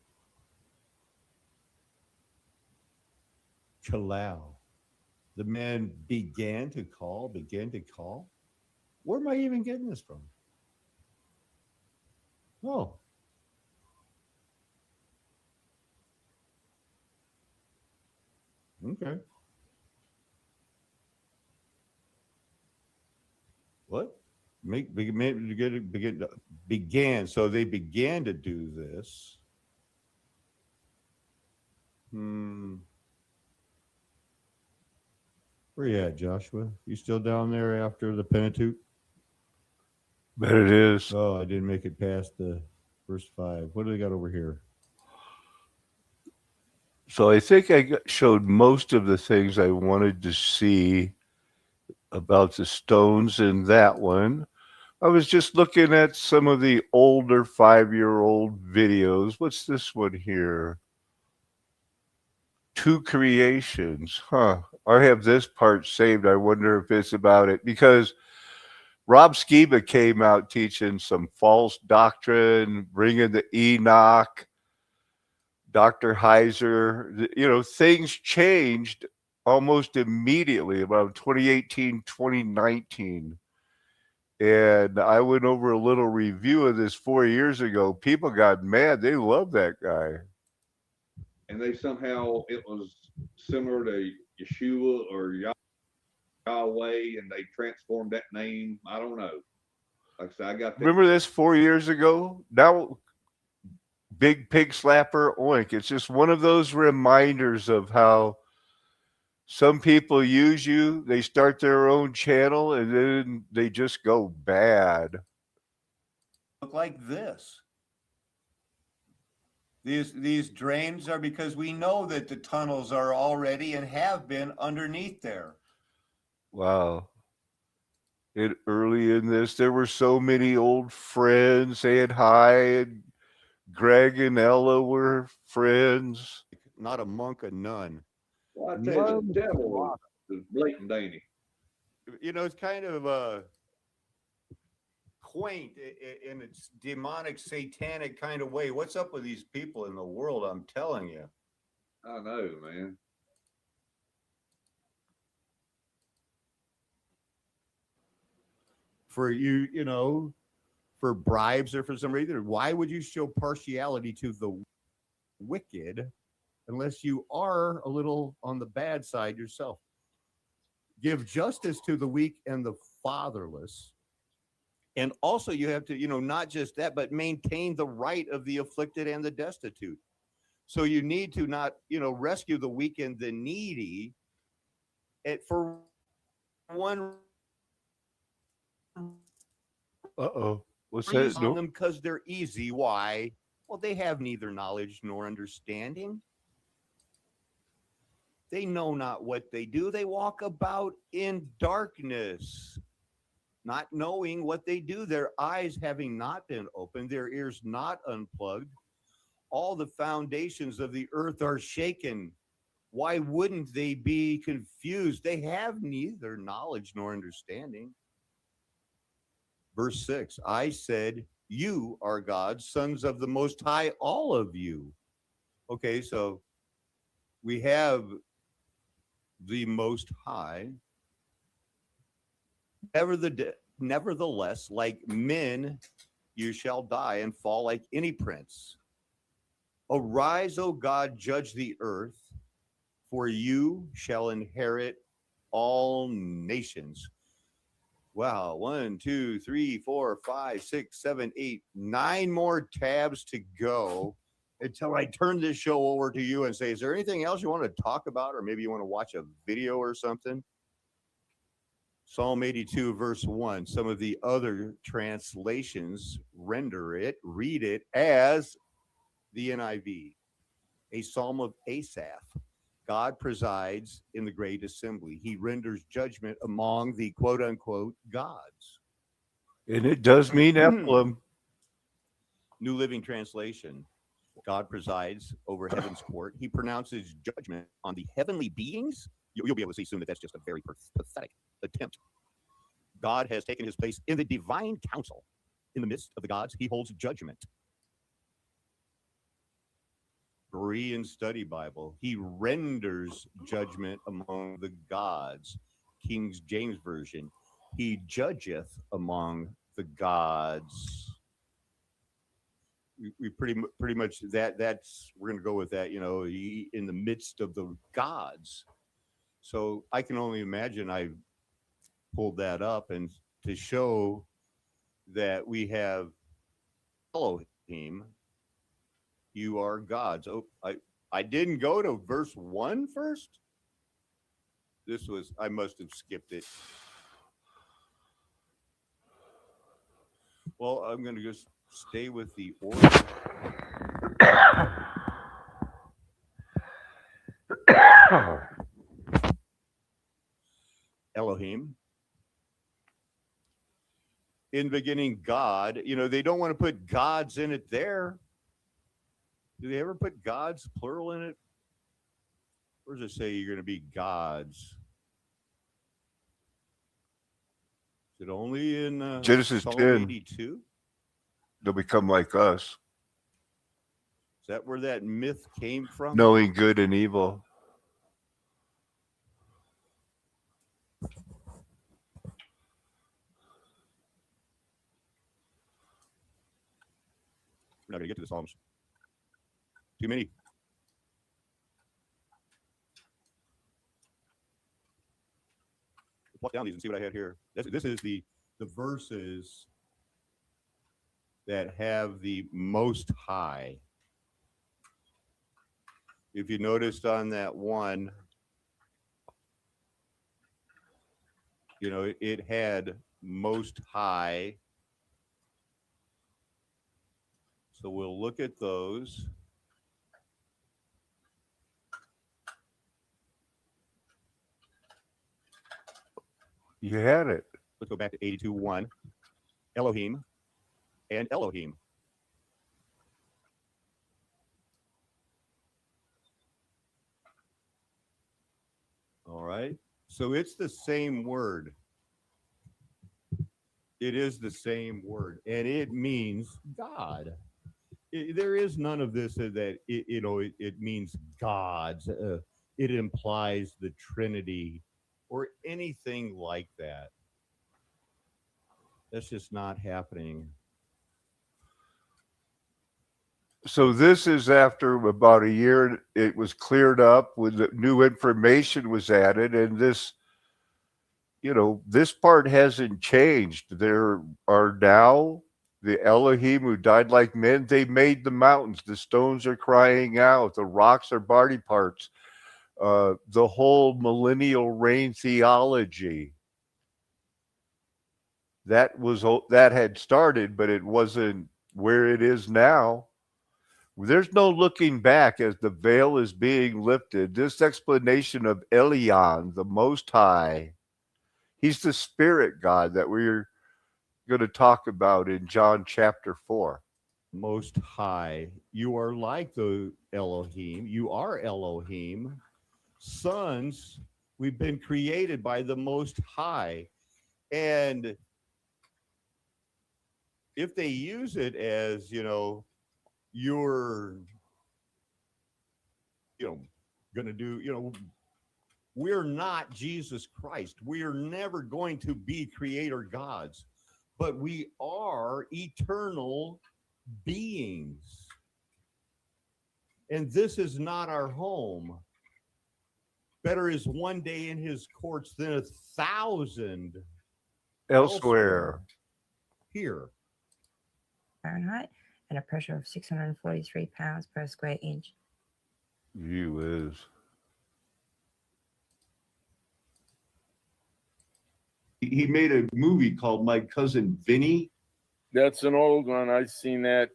Kalau. The man began to call. Where am I even getting this from? Oh. Okay. What? Began. So they began to do this. Where you at, Joshua? You still down there after the Pentateuch? But it is. Oh, I didn't make it past the verse 5. What do they got over here? So I think showed most of the things I wanted to see about the stones in that one. I was just looking at some of the older 5-year-old videos. What's this one here? Two creations. Huh. I have this part saved. I wonder if it's about it, because Rob Skiba came out teaching some false doctrine, bringing the Enoch, Dr. Heiser. You know, things changed almost immediately about 2018, 2019. And I went over a little review of this 4 years ago. People got mad. They love that guy. And they somehow, it was similar to Yeshua or Yahweh, and they transformed that name. I don't know. Like I said, I got that. Remember this 4 years ago? Now, Big Pig Slapper Oink. It's just one of those reminders of how some people use you. They start their own channel and then they just go bad. Look like this. These drains are because we know that the tunnels are already and have been underneath there. Wow. Early in this, there were so many old friends saying hi, and Greg and Ella were friends. Not a monk, a nun. Well, I tell you, the devil is blatant, ain't he? You know, it's kind of quaint in its demonic, satanic kind of way. What's up with these people in the world? I'm telling you. I know, man. For you know, for bribes or for some reason, why would you show partiality to the wicked unless you are a little on the bad side yourself? Give justice to the weak and the fatherless. And also you have to, you know, not just that, but maintain the right of the afflicted and the destitute. So you need to not, you know, rescue the weak and the needy for one. Uh-oh. What's Freeze that? on No. them because they're easy. Why? Well, they have neither knowledge nor understanding. They know not what they do. They walk about in darkness, not knowing what they do. Their eyes having not been opened, their ears not unplugged. All the foundations of the earth are shaken. Why wouldn't they be confused? They have neither knowledge nor understanding. Verse 6, I said, you are God's sons of the Most High, all of you. Okay, so we have the Most High. Nevertheless, like men, you shall die and fall like any prince. Arise, O God, judge the earth, for you shall inherit all nations. Wow, 1, 2, 3, 4, 5, 6, 7, 8, 9 more tabs to go until I turn this show over to you and say, is there anything else you want to talk about? Or maybe you want to watch a video or something? Psalm 82, verse 1. Some of the other translations read it as the NIV, a psalm of Asaph. God presides in the great assembly. He renders judgment among the quote unquote gods. And it does mean Ephraim. New Living Translation. God presides over heaven's court. He pronounces judgment on the heavenly beings. You'll be able to see soon that that's just a very pathetic attempt. God has taken his place in the divine council. In the midst of the gods, he holds judgment. Berean Study Bible. He renders judgment among the gods. King James Version. He judgeth among the gods. We pretty much that's we're going to go with that. You know, he, in the midst of the gods, So I can only imagine I pulled that up and to show that we have Elohim, you are gods. Oh, I didn't go to verse 1 first. This was, I must have skipped it. Well, I'm going to just stay with the order. Elohim. In the beginning, God. You know, they don't want to put gods in it there. Do they ever put gods, plural, in it? Where does it say you're going to be gods? Is it only in Genesis Psalm 10. 82? They'll become like us, Is that where that myth came from? knowing good and evil. We're not going to get to the Psalms. Too many. Walk down these and see what I had here. This is the verses that have the Most High. If you noticed on that one, you know, it had Most High. So we'll look at those. You had it. Let's go back to 82:1. Elohim and Elohim. All right. So it's the same word. It is the same word, and it means God. There is none of this that it means gods. It implies the Trinity or anything like that. That's just not happening. So this is after about a year, it was cleared up when the new information was added, and this, you know, this part hasn't changed. There are now the Elohim who died like men. They made the mountains. The stones are crying out. The rocks are body parts. The whole millennial reign theology that had started, but it wasn't where it is now. There's no looking back as the veil is being lifted. This explanation of Elyon, the Most High, he's the Spirit God that we're going to talk about in John chapter 4. Most High, you are like the Elohim. You are Elohim. Sons, we've been created by the Most High. And if they use it as, you know, you're, you know, going to do, you know, we're not Jesus Christ. We are never going to be creator gods, but we are eternal beings. And this is not our home. Better is one day in his courts than 1,000 Elsewhere. here. Fahrenheit and a pressure of 643 pounds per square inch. You is. He made a movie called My Cousin Vinny. That's an old one. I've seen that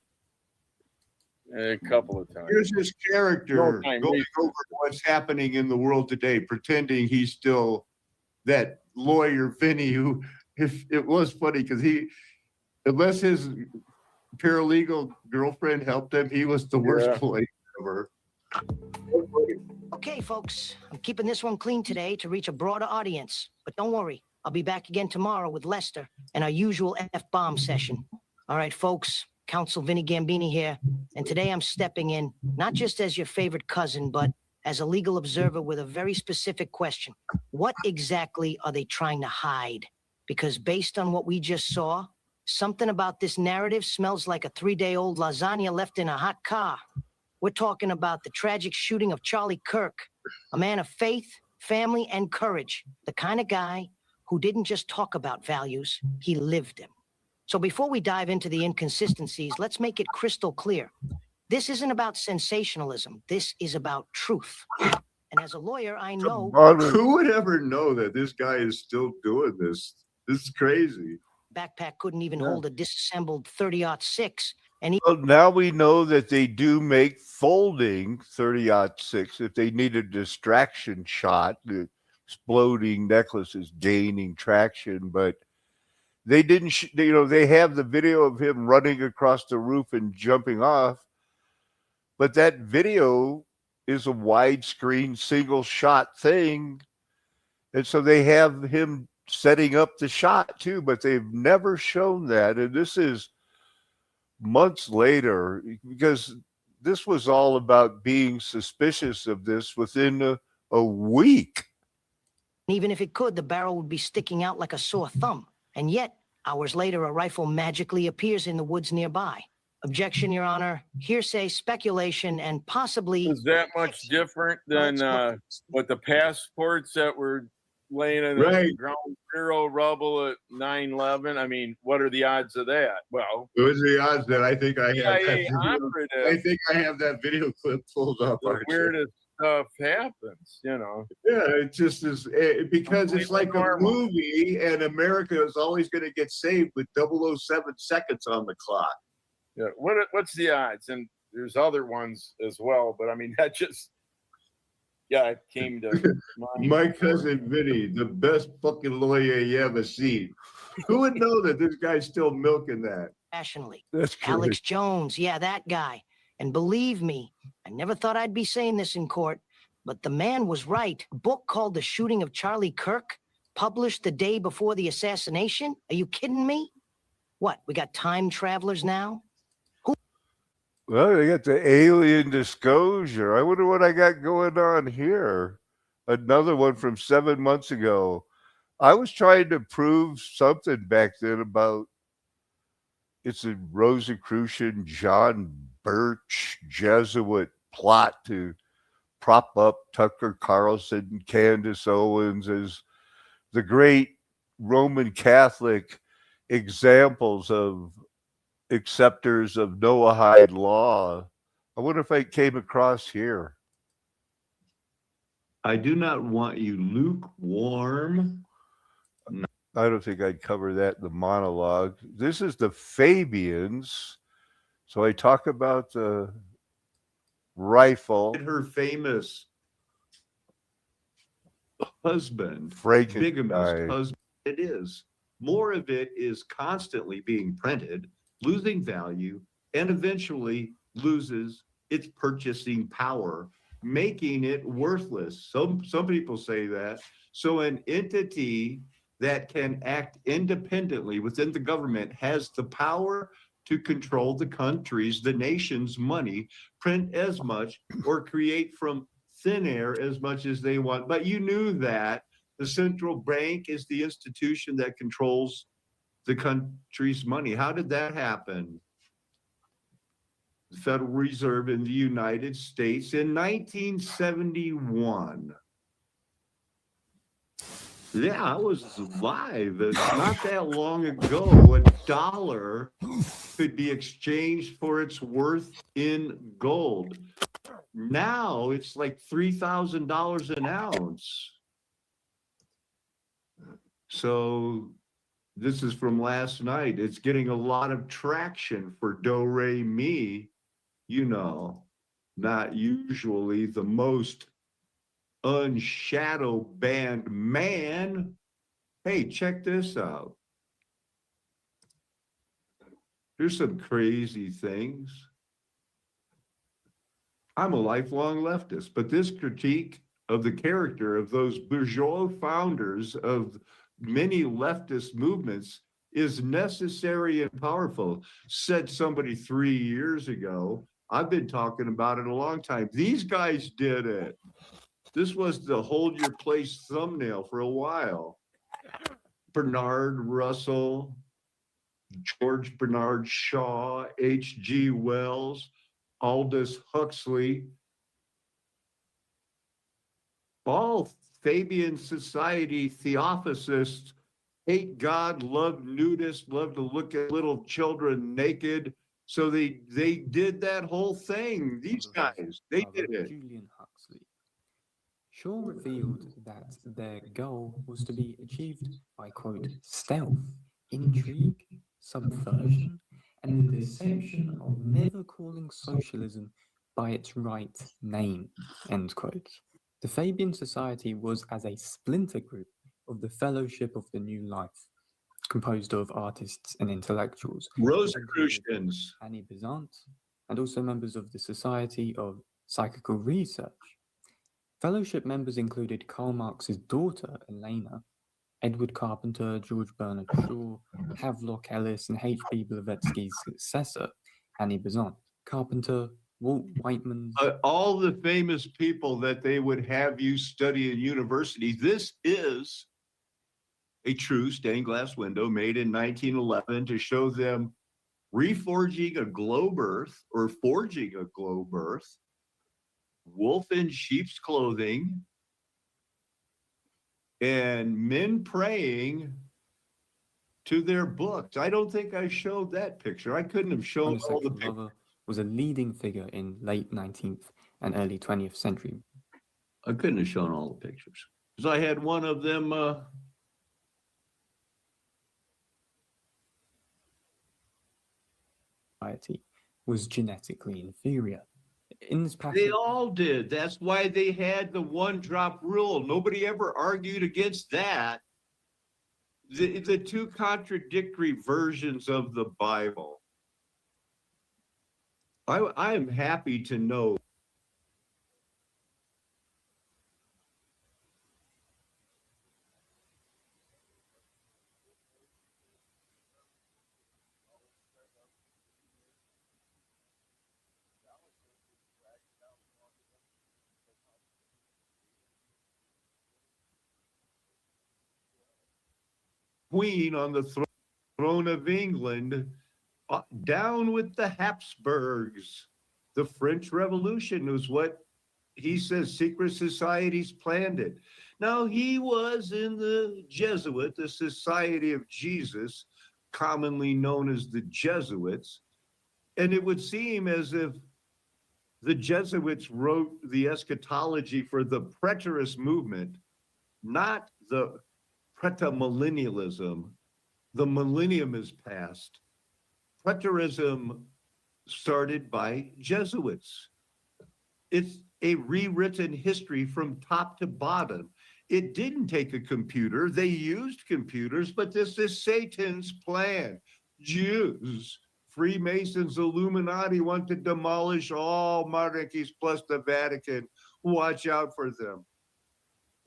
a couple of times. Here's his character No time going wasted. over what's happening in the world today, pretending he's still that lawyer Vinny who, if it was funny because he, unless his paralegal girlfriend helped him, he was the worst lawyer ever. Okay, folks, I'm keeping this one clean today to reach a broader audience. But don't worry, I'll be back again tomorrow with Lester and our usual F-bomb session. All right, folks, Counsel Vinny Gambini here. And today I'm stepping in, not just as your favorite cousin, but as a legal observer with a very specific question. What exactly are they trying to hide? Because based on what we just saw, something about this narrative smells like a 3-day-old lasagna left in a hot car. We're talking about the tragic shooting of Charlie Kirk, a man of faith, family, and courage. The kind of guy who didn't just talk about values, he lived them. So before we dive into the inconsistencies, let's make it crystal clear. This isn't about sensationalism. This is about truth. And as a lawyer, I know Who would ever know that this guy is still doing this? This is crazy. Backpack couldn't even hold a disassembled 30-06, and he Well, now we know that they do make folding 30-06 if they need a distraction shot. The exploding necklace is gaining traction, but they didn't. They have the video of him running across the roof and jumping off, but that video is a widescreen single shot thing, and so they have him setting up the shot too, but they've never shown that, and this is months later, because this was all about being suspicious of this within a week. even if it could, the barrel would be sticking out like a sore thumb. And yet, hours later, a rifle magically appears in the woods nearby. Objection, Your Honor. Hearsay, speculation, and possibly... Is that much different than what the passports that were laying in Right. the ground zero rubble at 9/11? I mean, what are the odds of that? Well, What was the odds that I think I have that CIA video? I operative, think I have that video clip pulled up. the Archie. weirdest stuff happens, you know. Yeah, it just is because it's like a Normal. movie, and America is always going to get saved with 007 seconds on the clock. Yeah. What's the odds? And there's other ones as well, but I mean, that just, yeah, it came to mind. My cousin Vinny, the best fucking lawyer you ever seen. Who would know that this guy's still milking that? Rationally. That's Alex Jones, yeah, that guy. And believe me, I never thought I'd be saying this in court, but the man was right. A book called The Shooting of Charlie Kirk, published the day before the assassination? Are you kidding me? What, we got time travelers now? Well, they got the alien disclosure. I wonder what I got going on here. Another one from 7 months ago. I was trying to prove something back then about it's a Rosicrucian John Birch Jesuit plot to prop up Tucker Carlson and Candace Owens as the great Roman Catholic examples of acceptors of Noahide law. I wonder if I came across here. I do not want you lukewarm. I don't think I'd cover that in the monologue. This is the Fabians. So I talk about the rifle. Her famous husband, Frankenstein. bigamist husband. It is. More of it is constantly being printed, losing value, and eventually loses its purchasing power, making it worthless. Some people say that. So an entity that can act independently within the government has the power to control the country's, the nation's money, print as much or create from thin air as much as they want. But you knew that the central bank is the institution that controls the country's money. How did that happen? The Federal Reserve in the United States in 1971. Yeah, I was alive. It's not that long ago. A dollar could be exchanged for its worth in gold. Now it's like $3,000 an ounce. So this is from last night. It's getting a lot of traction for Do Re Mi, you know, not usually the most unshadow banned man. Hey, check this out. Here's some crazy things. I'm a lifelong leftist, but this critique of the character of those bourgeois founders of many leftist movements is necessary and powerful, said somebody 3 years ago. I've been talking about it a long time. These guys did it. This was the hold your place thumbnail for a while. Bernard Russell, George Bernard Shaw, H.G. Wells, Aldous Huxley, all Fabian Society theosophists hate God, love nudists, love to look at little children naked. So they did that whole thing. These guys, they did it. Julian Huxley. Shaw revealed that their goal was to be achieved by, quote, stealth, intrigue, subversion, and the deception of never calling socialism by its right name, end quote. The Fabian Society was as a splinter group of the Fellowship of the New Life, composed of artists and intellectuals. Rosicrucians. Annie Besant, and also members of the Society of Psychical Research. Fellowship members included Karl Marx's daughter, Elena, Edward Carpenter, George Bernard Shaw, Havelock Ellis, and H.P. Blavatsky's successor, Annie Besant. Carpenter, Walt Whiteman. All the famous people that they would have you study in university. This is a true stained glass window made in 1911 to show them reforging a globe earth or forging a globe earth, wolf in sheep's clothing, and men praying to their books. I don't think I showed that picture. I couldn't have shown all the pictures. Was a leading figure in late 19th and early 20th century. I couldn't have shown all the pictures because I had one of them. Society was genetically inferior. In this passage, They all did. That's why they had the one drop rule. Nobody ever argued against that. The two contradictory versions of the Bible. I am happy to know Queen on the throne of England, down with the Habsburgs. The French Revolution was what he says secret societies planned it. Now, he was in the Jesuit, the Society of Jesus, commonly known as the Jesuits. And it would seem as if the Jesuits wrote the eschatology for the preterist movement, not the pretamillennialism. The millennium is past. Preterism started by Jesuits. It's a rewritten history from top to bottom. It didn't take a computer. They used computers, but this is Satan's plan. Jews, Freemasons, Illuminati want to demolish all monarchies plus the Vatican. Watch out for them.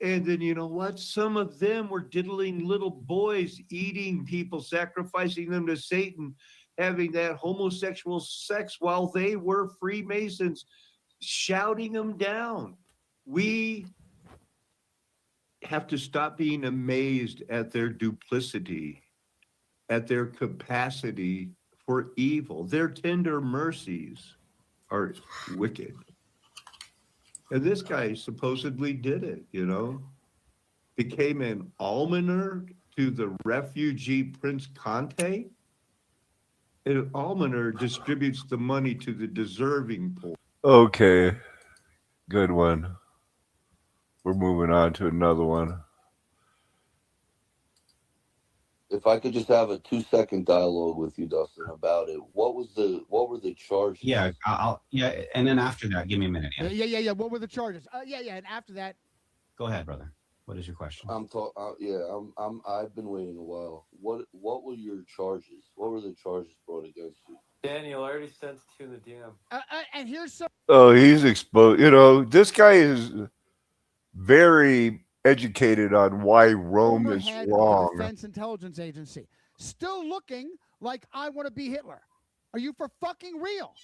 And then you know what? Some of them were diddling little boys, eating people, sacrificing them to Satan, having that homosexual sex while they were Freemasons, shouting them down. We have to stop being amazed at their duplicity, at their capacity for evil. Their tender mercies are wicked. And this guy supposedly did it, you know, became an almoner to the refugee Prince Conte. And almoner distributes the money to the deserving poor. Okay, good one. We're moving on to another one. If I could just have a 2-second dialogue with you, Dustin, about it. What were the charges? Yeah, and then after that, give me a minute. Yeah. Yeah. What were the charges? And after that, Go ahead, brother. What is your question? I've been waiting a while. What were your charges? What were the charges brought against you? Daniel, I already sent it to you in the DM. and here's some. Oh, he's exposed. You know, this guy is very educated on why Rome is Head of the wrong. Defense Intelligence Agency, still looking like I want to be Hitler. Are you for fucking real?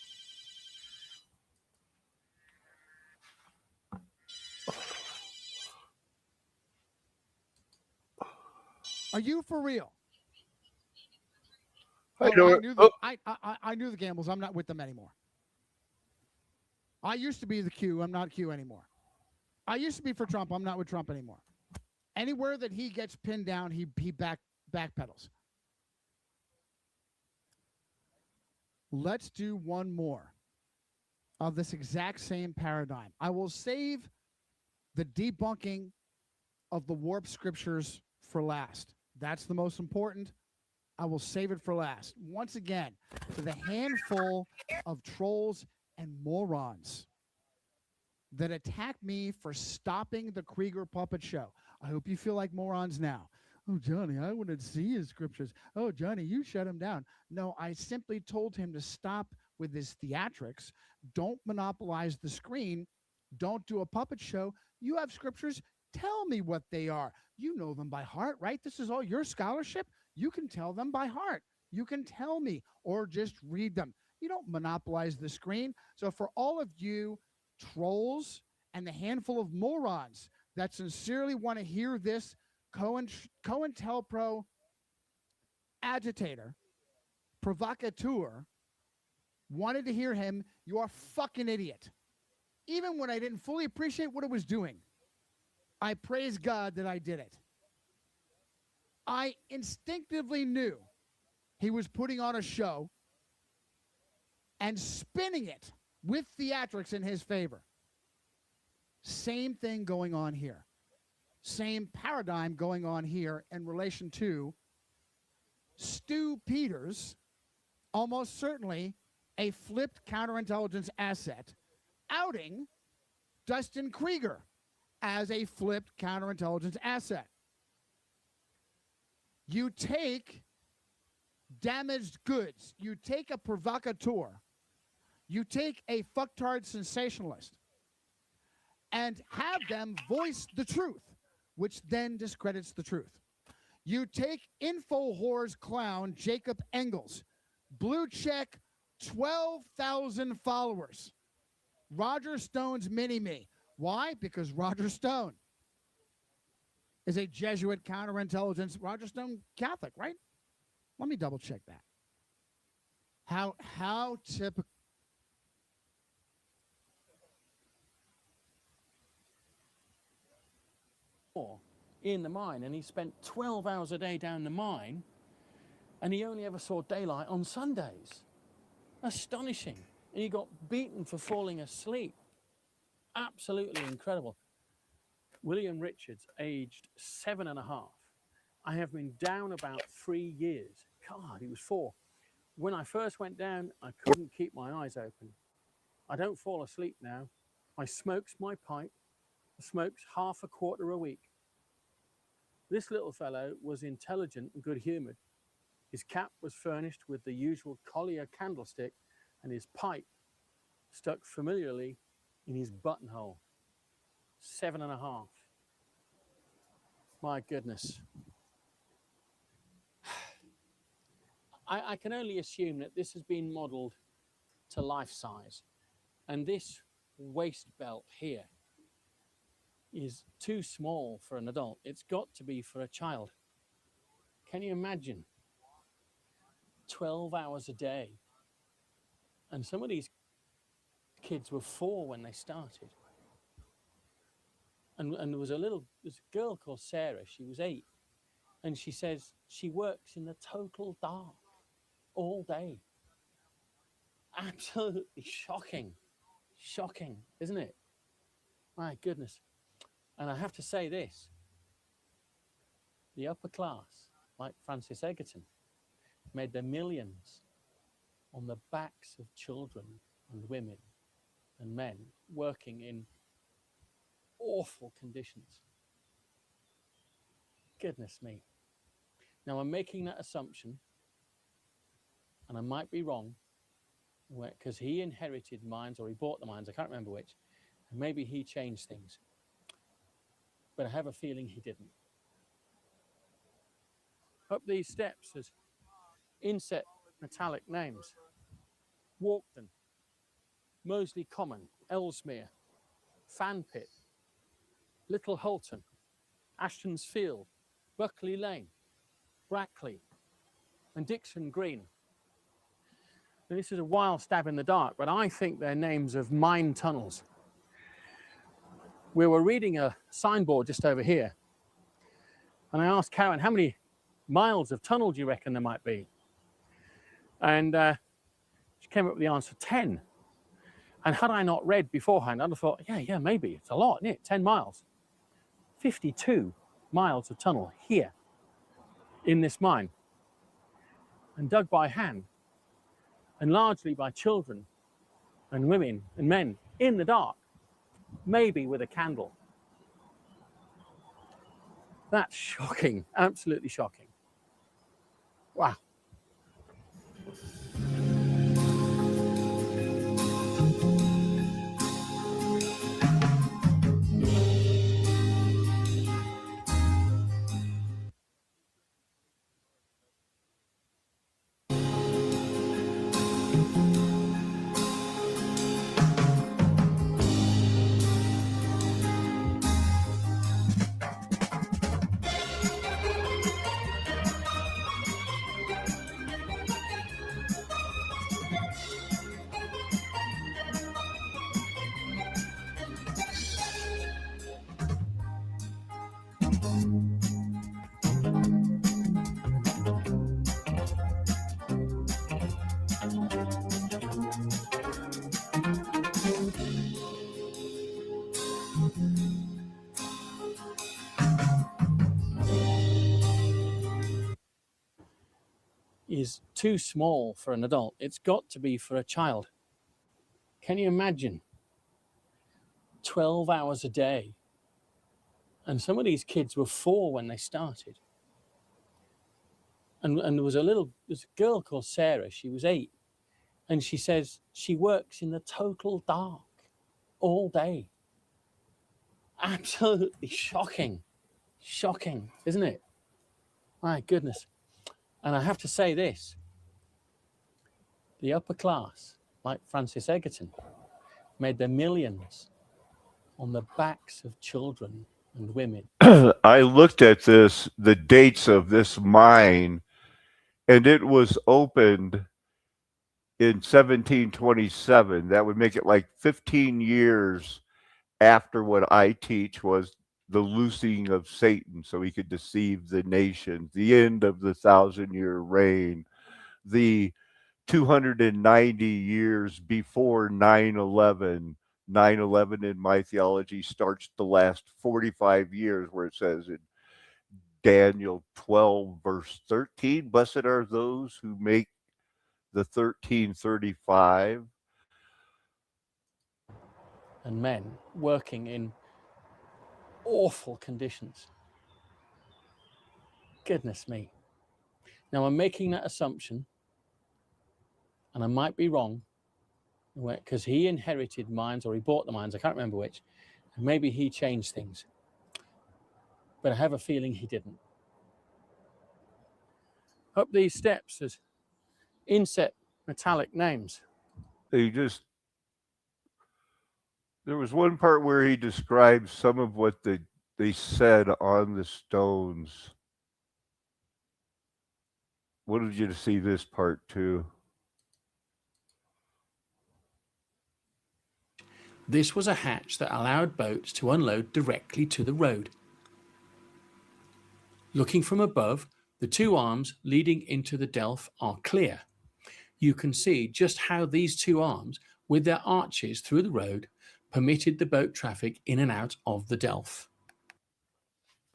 Are you for real? I knew the gambles. I'm not with them anymore. I used to be the Q. I'm not Q anymore. I used to be for Trump. I'm not with Trump anymore. Anywhere that he gets pinned down, he backpedals. Let's do one more of this exact same paradigm. I will save the debunking of the warped scriptures for last. That's the most important. I will save it for last. Once again, to the handful of trolls and morons that attack me for stopping the Krieger puppet show. I hope you feel like morons now. Oh, Johnny, I wouldn't see his scriptures. Oh, Johnny, you shut him down. No, I simply told him to stop with his theatrics. Don't monopolize the screen. Don't do a puppet show. You have scriptures. Tell me what they are. You know them by heart, right? This is all your scholarship. You can tell them by heart. You can tell me or just read them. You don't monopolize the screen. So for all of you trolls and the handful of morons that sincerely want to hear this COINTELPRO agitator, provocateur, wanted to hear him, you are a fucking idiot. Even when I didn't fully appreciate what it was doing, I praise God that I did it. I instinctively knew he was putting on a show and spinning it with theatrics in his favor. Same thing going on here. Same paradigm going on here in relation to Stu Peters, almost certainly a flipped counterintelligence asset, outing Dustin Krieger as a flipped counterintelligence asset. You take damaged goods, you take a provocateur, you take a fucktard sensationalist, and have them voice the truth, which then discredits the truth. You take InfoWars clown Jacob Engels, blue check, 12,000 followers. Roger Stone's mini-me. Why? Because Roger Stone is a Jesuit counterintelligence. Roger Stone Catholic, right? Let me double check that. How typical. In the mine, and he spent 12 hours a day down the mine, and he only ever saw daylight on Sundays. Astonishing. And he got beaten for falling asleep. Absolutely incredible. William Richards, aged 7.5. I have been down about 3 years. God, he was 4. When I first went down, I couldn't keep my eyes open. I don't fall asleep now. I smokes my pipe, smokes half a quarter a week. This little fellow was intelligent and good-humoured. His cap was furnished with the usual Collier candlestick, and his pipe stuck familiarly in his buttonhole. 7.5. My goodness. I can only assume that this has been modelled to life size, and this waist belt here is too small for an adult. It's got to be for a child. Can you imagine? 12 hours a day. And some of these kids were 4 when they started. And there's a girl called Sarah, she was 8. And she says she works in the total dark all day. Absolutely shocking. Shocking, isn't it? My goodness. And I have to say this, the upper class, like Francis Egerton, made their millions on the backs of children and women and men working in awful conditions. Goodness me. Now I'm making that assumption, and I might be wrong, because he inherited mines, or he bought the mines, I can't remember which, and maybe he changed things. But I have a feeling he didn't. Up these steps, there's inset metallic names. Walkden, Moseley Common, Ellesmere, Fanpit, Little Hulton, Ashton's Field, Buckley Lane, Brackley, and Dixon Green. Now, this is a wild stab in the dark, but I think they're names of mine tunnels. we were reading a signboard just over here. And I asked Karen, how many miles of tunnel do you reckon there might be? And she came up with the answer 10. And had I not read beforehand, I'd have thought, yeah, maybe. It's a lot, isn't it? 10 miles. 52 miles of tunnel here in this mine. And dug by hand. And largely by children and women and men in the dark. Maybe with a candle. That's shocking. Absolutely shocking. Wow. Is too small for an adult. It's got to be for a child. Can you imagine? 12 hours a day. And some of these kids were 4 when they started. And there was a girl called Sarah. She was 8. And she says she works in the total dark all day. Absolutely shocking. Shocking, isn't it? My goodness. And I have to say this, the upper class, like Francis Egerton, made their millions on the backs of children and women. I looked at the dates of this mine, and it was opened in 1727. That would make it like 15 years after what I teach was the loosing of Satan so he could deceive the nations, the end of the 1,000-year reign, the 290 years before 9/11. 9/11 in my theology starts the last 45 years where it says in Daniel 12 verse 13, blessed are those who make the 1335. And men working in awful conditions. Goodness me. Now I'm making that assumption, and I might be wrong, because he inherited mines or he bought the mines, I can't remember which, and maybe he changed things. But I have a feeling he didn't. Up these steps, there's inset metallic names. There was one part where he describes some of what they said on the stones. Wanted you to see this part too. This was a hatch that allowed boats to unload directly to the road. Looking from above, the 2 arms leading into the Delf are clear. You can see just how these 2 arms, with their arches through the road, permitted the boat traffic in and out of the Delf.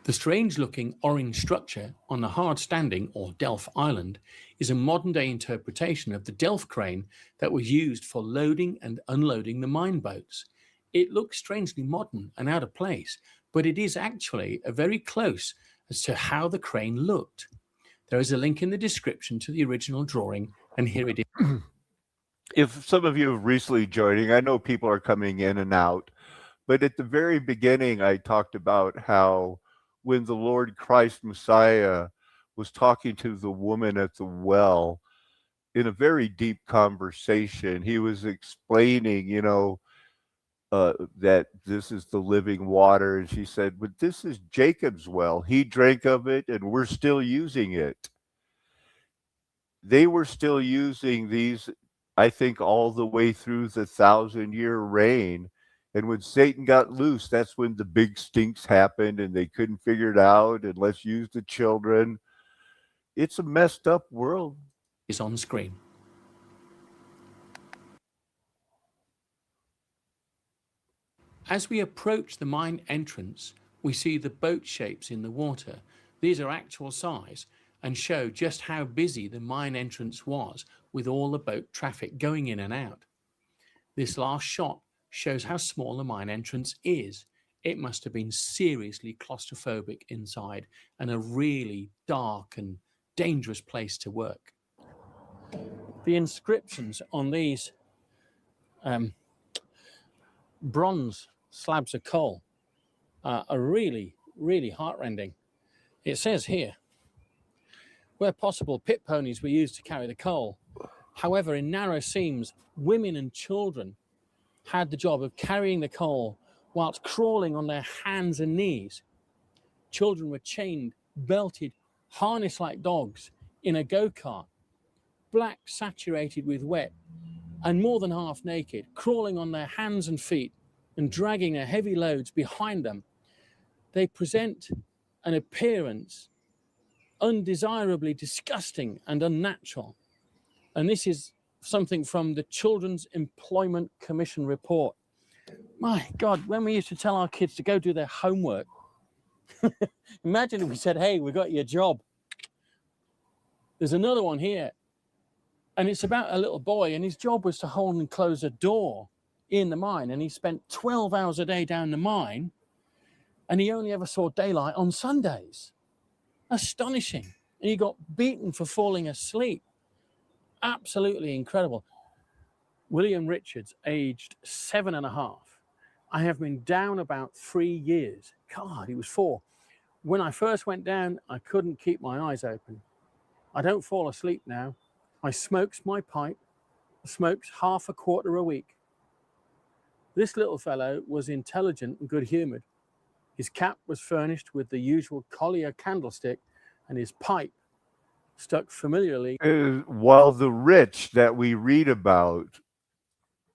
The strange-looking orange structure on the hard-standing or Delf Island is a modern-day interpretation of the Delf crane that was used for loading and unloading the mine boats. It looks strangely modern and out of place, but it is actually very close as to how the crane looked. There is a link in the description to the original drawing, and here it is. If some of you are recently joining, I know people are coming in and out, but at the very beginning, I talked about how when the Lord Christ Messiah was talking to the woman at the well in a very deep conversation, he was explaining, that this is the living water. And she said, but this is Jacob's well. He drank of it and we're still using it. They were still using these, I think, all the way through the 1,000-year reign And when Satan got loose, that's when the big stinks happened and they couldn't figure it out. And let's use the children. It's a messed up world. Is on screen. As we approach the mine entrance, we see the boat shapes in the water. These are actual size and show just how busy the mine entrance was with all the boat traffic going in and out. This last shot shows how small the mine entrance is. It must have been seriously claustrophobic inside and a really dark and dangerous place to work. The inscriptions on these bronze slabs of coal are really, really heartrending. It says here, where possible, pit ponies were used to carry the coal. However, in narrow seams, women and children had the job of carrying the coal whilst crawling on their hands and knees. Children were chained, belted, harnessed like dogs in a go-kart, black saturated with wet and more than half naked, crawling on their hands and feet and dragging their heavy loads behind them. They present an appearance undesirably disgusting and unnatural. And this is something from the Children's Employment Commission report. My God, when we used to tell our kids to go do their homework, imagine if we said, hey, we got your job. There's another one here, and it's about a little boy, and his job was to hold and close a door in the mine, and he spent 12 hours a day down the mine, and he only ever saw daylight on Sundays. Astonishing. And he got beaten for falling asleep. Absolutely incredible. William Richards, aged 7.5. I have been down about 3 years. God, he was 4. When I first went down, I couldn't keep my eyes open. I don't fall asleep now. I smokes my pipe, smokes half a quarter a week. This little fellow was intelligent and good-humored. His cap was furnished with the usual collier candlestick, and his pipe stuck familiarly. While the rich that we read about,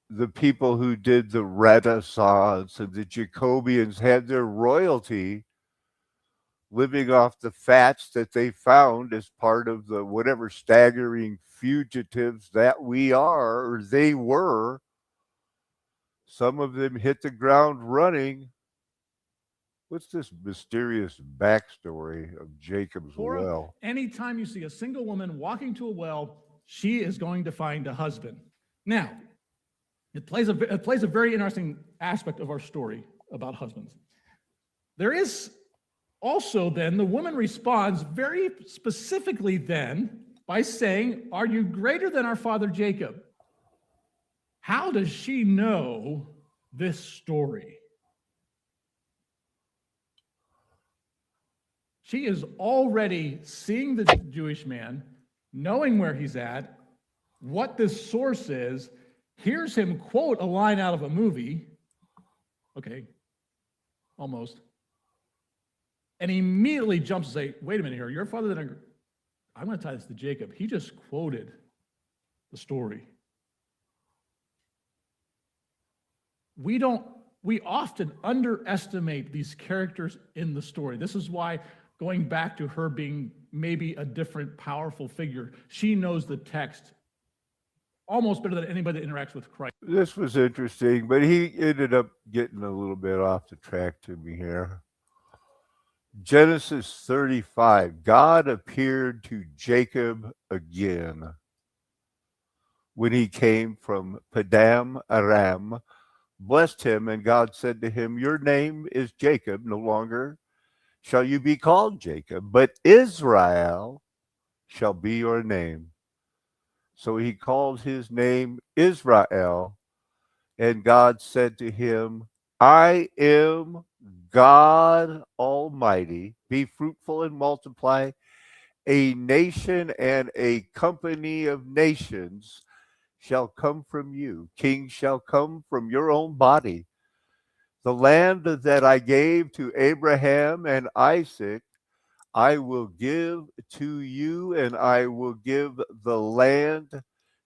the people who did the Renaissance and the Jacobians had their royalty living off the fats that they found as part of the whatever staggering fugitives that we are or they were. Some of them hit the ground running. What's this mysterious backstory of Jacob's Laura, well? anytime you see a single woman walking to a well, she is going to find a husband. Now, it plays a very interesting aspect of our story about husbands. There is also then, the woman responds very specifically then by saying, are you greater than our father Jacob? How does she know this story? She is already seeing the Jewish man, knowing where he's at, what this source is, hears him quote a line out of a movie. Okay, almost. And immediately jumps to say, wait a minute here, your father that I'm going to tie this to Jacob. He just quoted the story. We often underestimate these characters in the story. This is why, going back to her being maybe a different powerful figure, she knows the text almost better than anybody that interacts with Christ. This was interesting, but he ended up getting a little bit off the track to me here. Genesis 35, God appeared to Jacob again when he came from Padam Aram, blessed him, and God said to him, your name is Jacob, no longer shall you be called Jacob, but Israel shall be your name. So he called his name Israel, and God said to him, I am God Almighty, be fruitful and multiply. A nation and a company of nations shall come from you. Kings shall come from your own body. The land that I gave to Abraham and Isaac, I will give to you, and I will give the land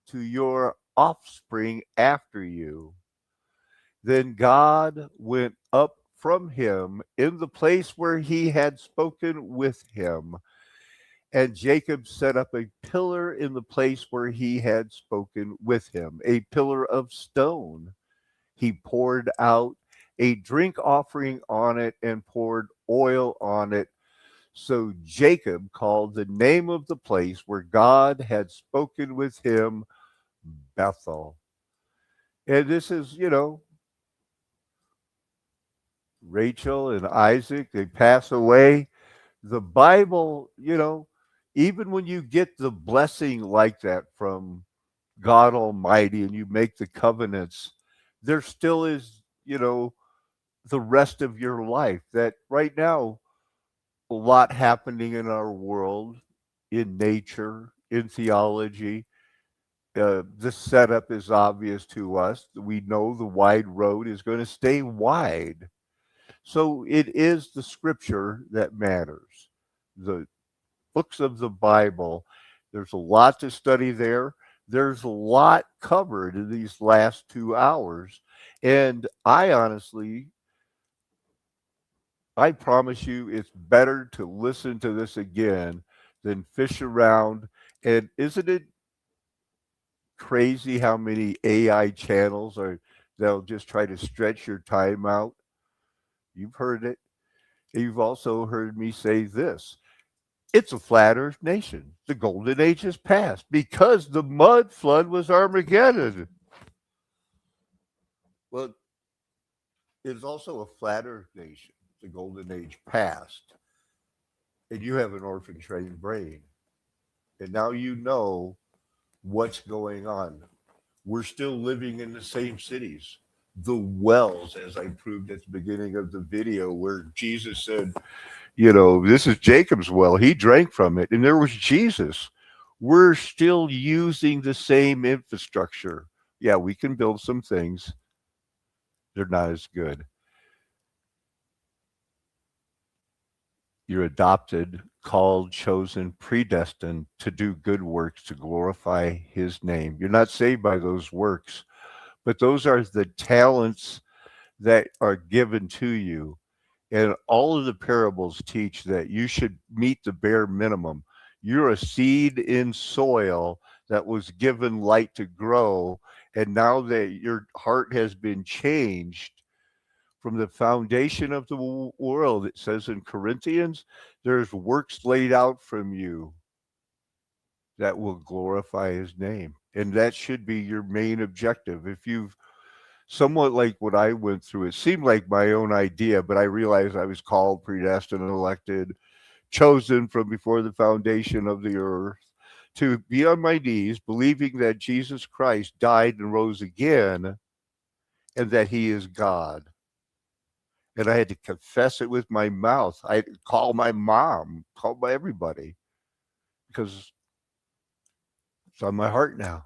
to your offspring after you. Then God went up from him in the place where he had spoken with him. And Jacob set up a pillar in the place where he had spoken with him, a pillar of stone. He poured out a drink offering on it and poured oil on it. So Jacob called the name of the place where God had spoken with him Bethel. And this is, Rachel and Isaac, they pass away. The Bible, even when you get the blessing like that from God Almighty and you make the covenants, there still is, the rest of your life. That right now, a lot happening in our world, in nature, in theology. The setup is obvious to us. We know the wide road is going to stay wide. So it is the scripture that matters. The books of the Bible, there's a lot to study there. There's a lot covered in these last 2 hours. And I promise you, it's better to listen to this again than fish around. And isn't it crazy how many AI channels they'll just try to stretch your time out? You've heard it. You've also heard me say this. It's a flat earth nation. The golden age is past because the mud flood was Armageddon. Well, it's also a flat earth nation. The golden age past. And you have an orphan trained brain. And now you know what's going on. We're still living in the same cities. The wells, as I proved at the beginning of the video, where Jesus said, this is Jacob's well. He drank from it, and there was Jesus. We're still using the same infrastructure. Yeah, we can build some things. They're not as good. You're adopted, called, chosen, predestined to do good works to glorify his name. You're not saved by those works, but those are the talents that are given to you. And all of the parables teach that you should meet the bare minimum. You're a seed in soil that was given light to grow. And now that your heart has been changed from the foundation of the world, it says in Corinthians, there's works laid out from you that will glorify his name. And that should be your main objective. If you've somewhat like what I went through, it seemed like my own idea, but I realized I was called, predestined, elected, chosen from before the foundation of the earth to be on my knees, believing that Jesus Christ died and rose again and that he is God. And I had to confess it with my mouth. I had to call my mom, call by everybody, because it's on my heart now.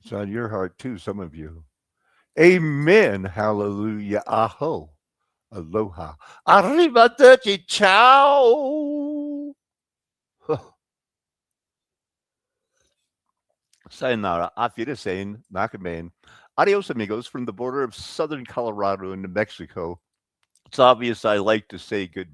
It's on your heart too, some of you. Amen. Hallelujah. Aho. Aloha. Arrivederci. Ciao. Sayonara. Auf Wiedersehen. Nakamen. Adios, amigos, from the border of southern Colorado and New Mexico. It's obvious I like to say goodbye.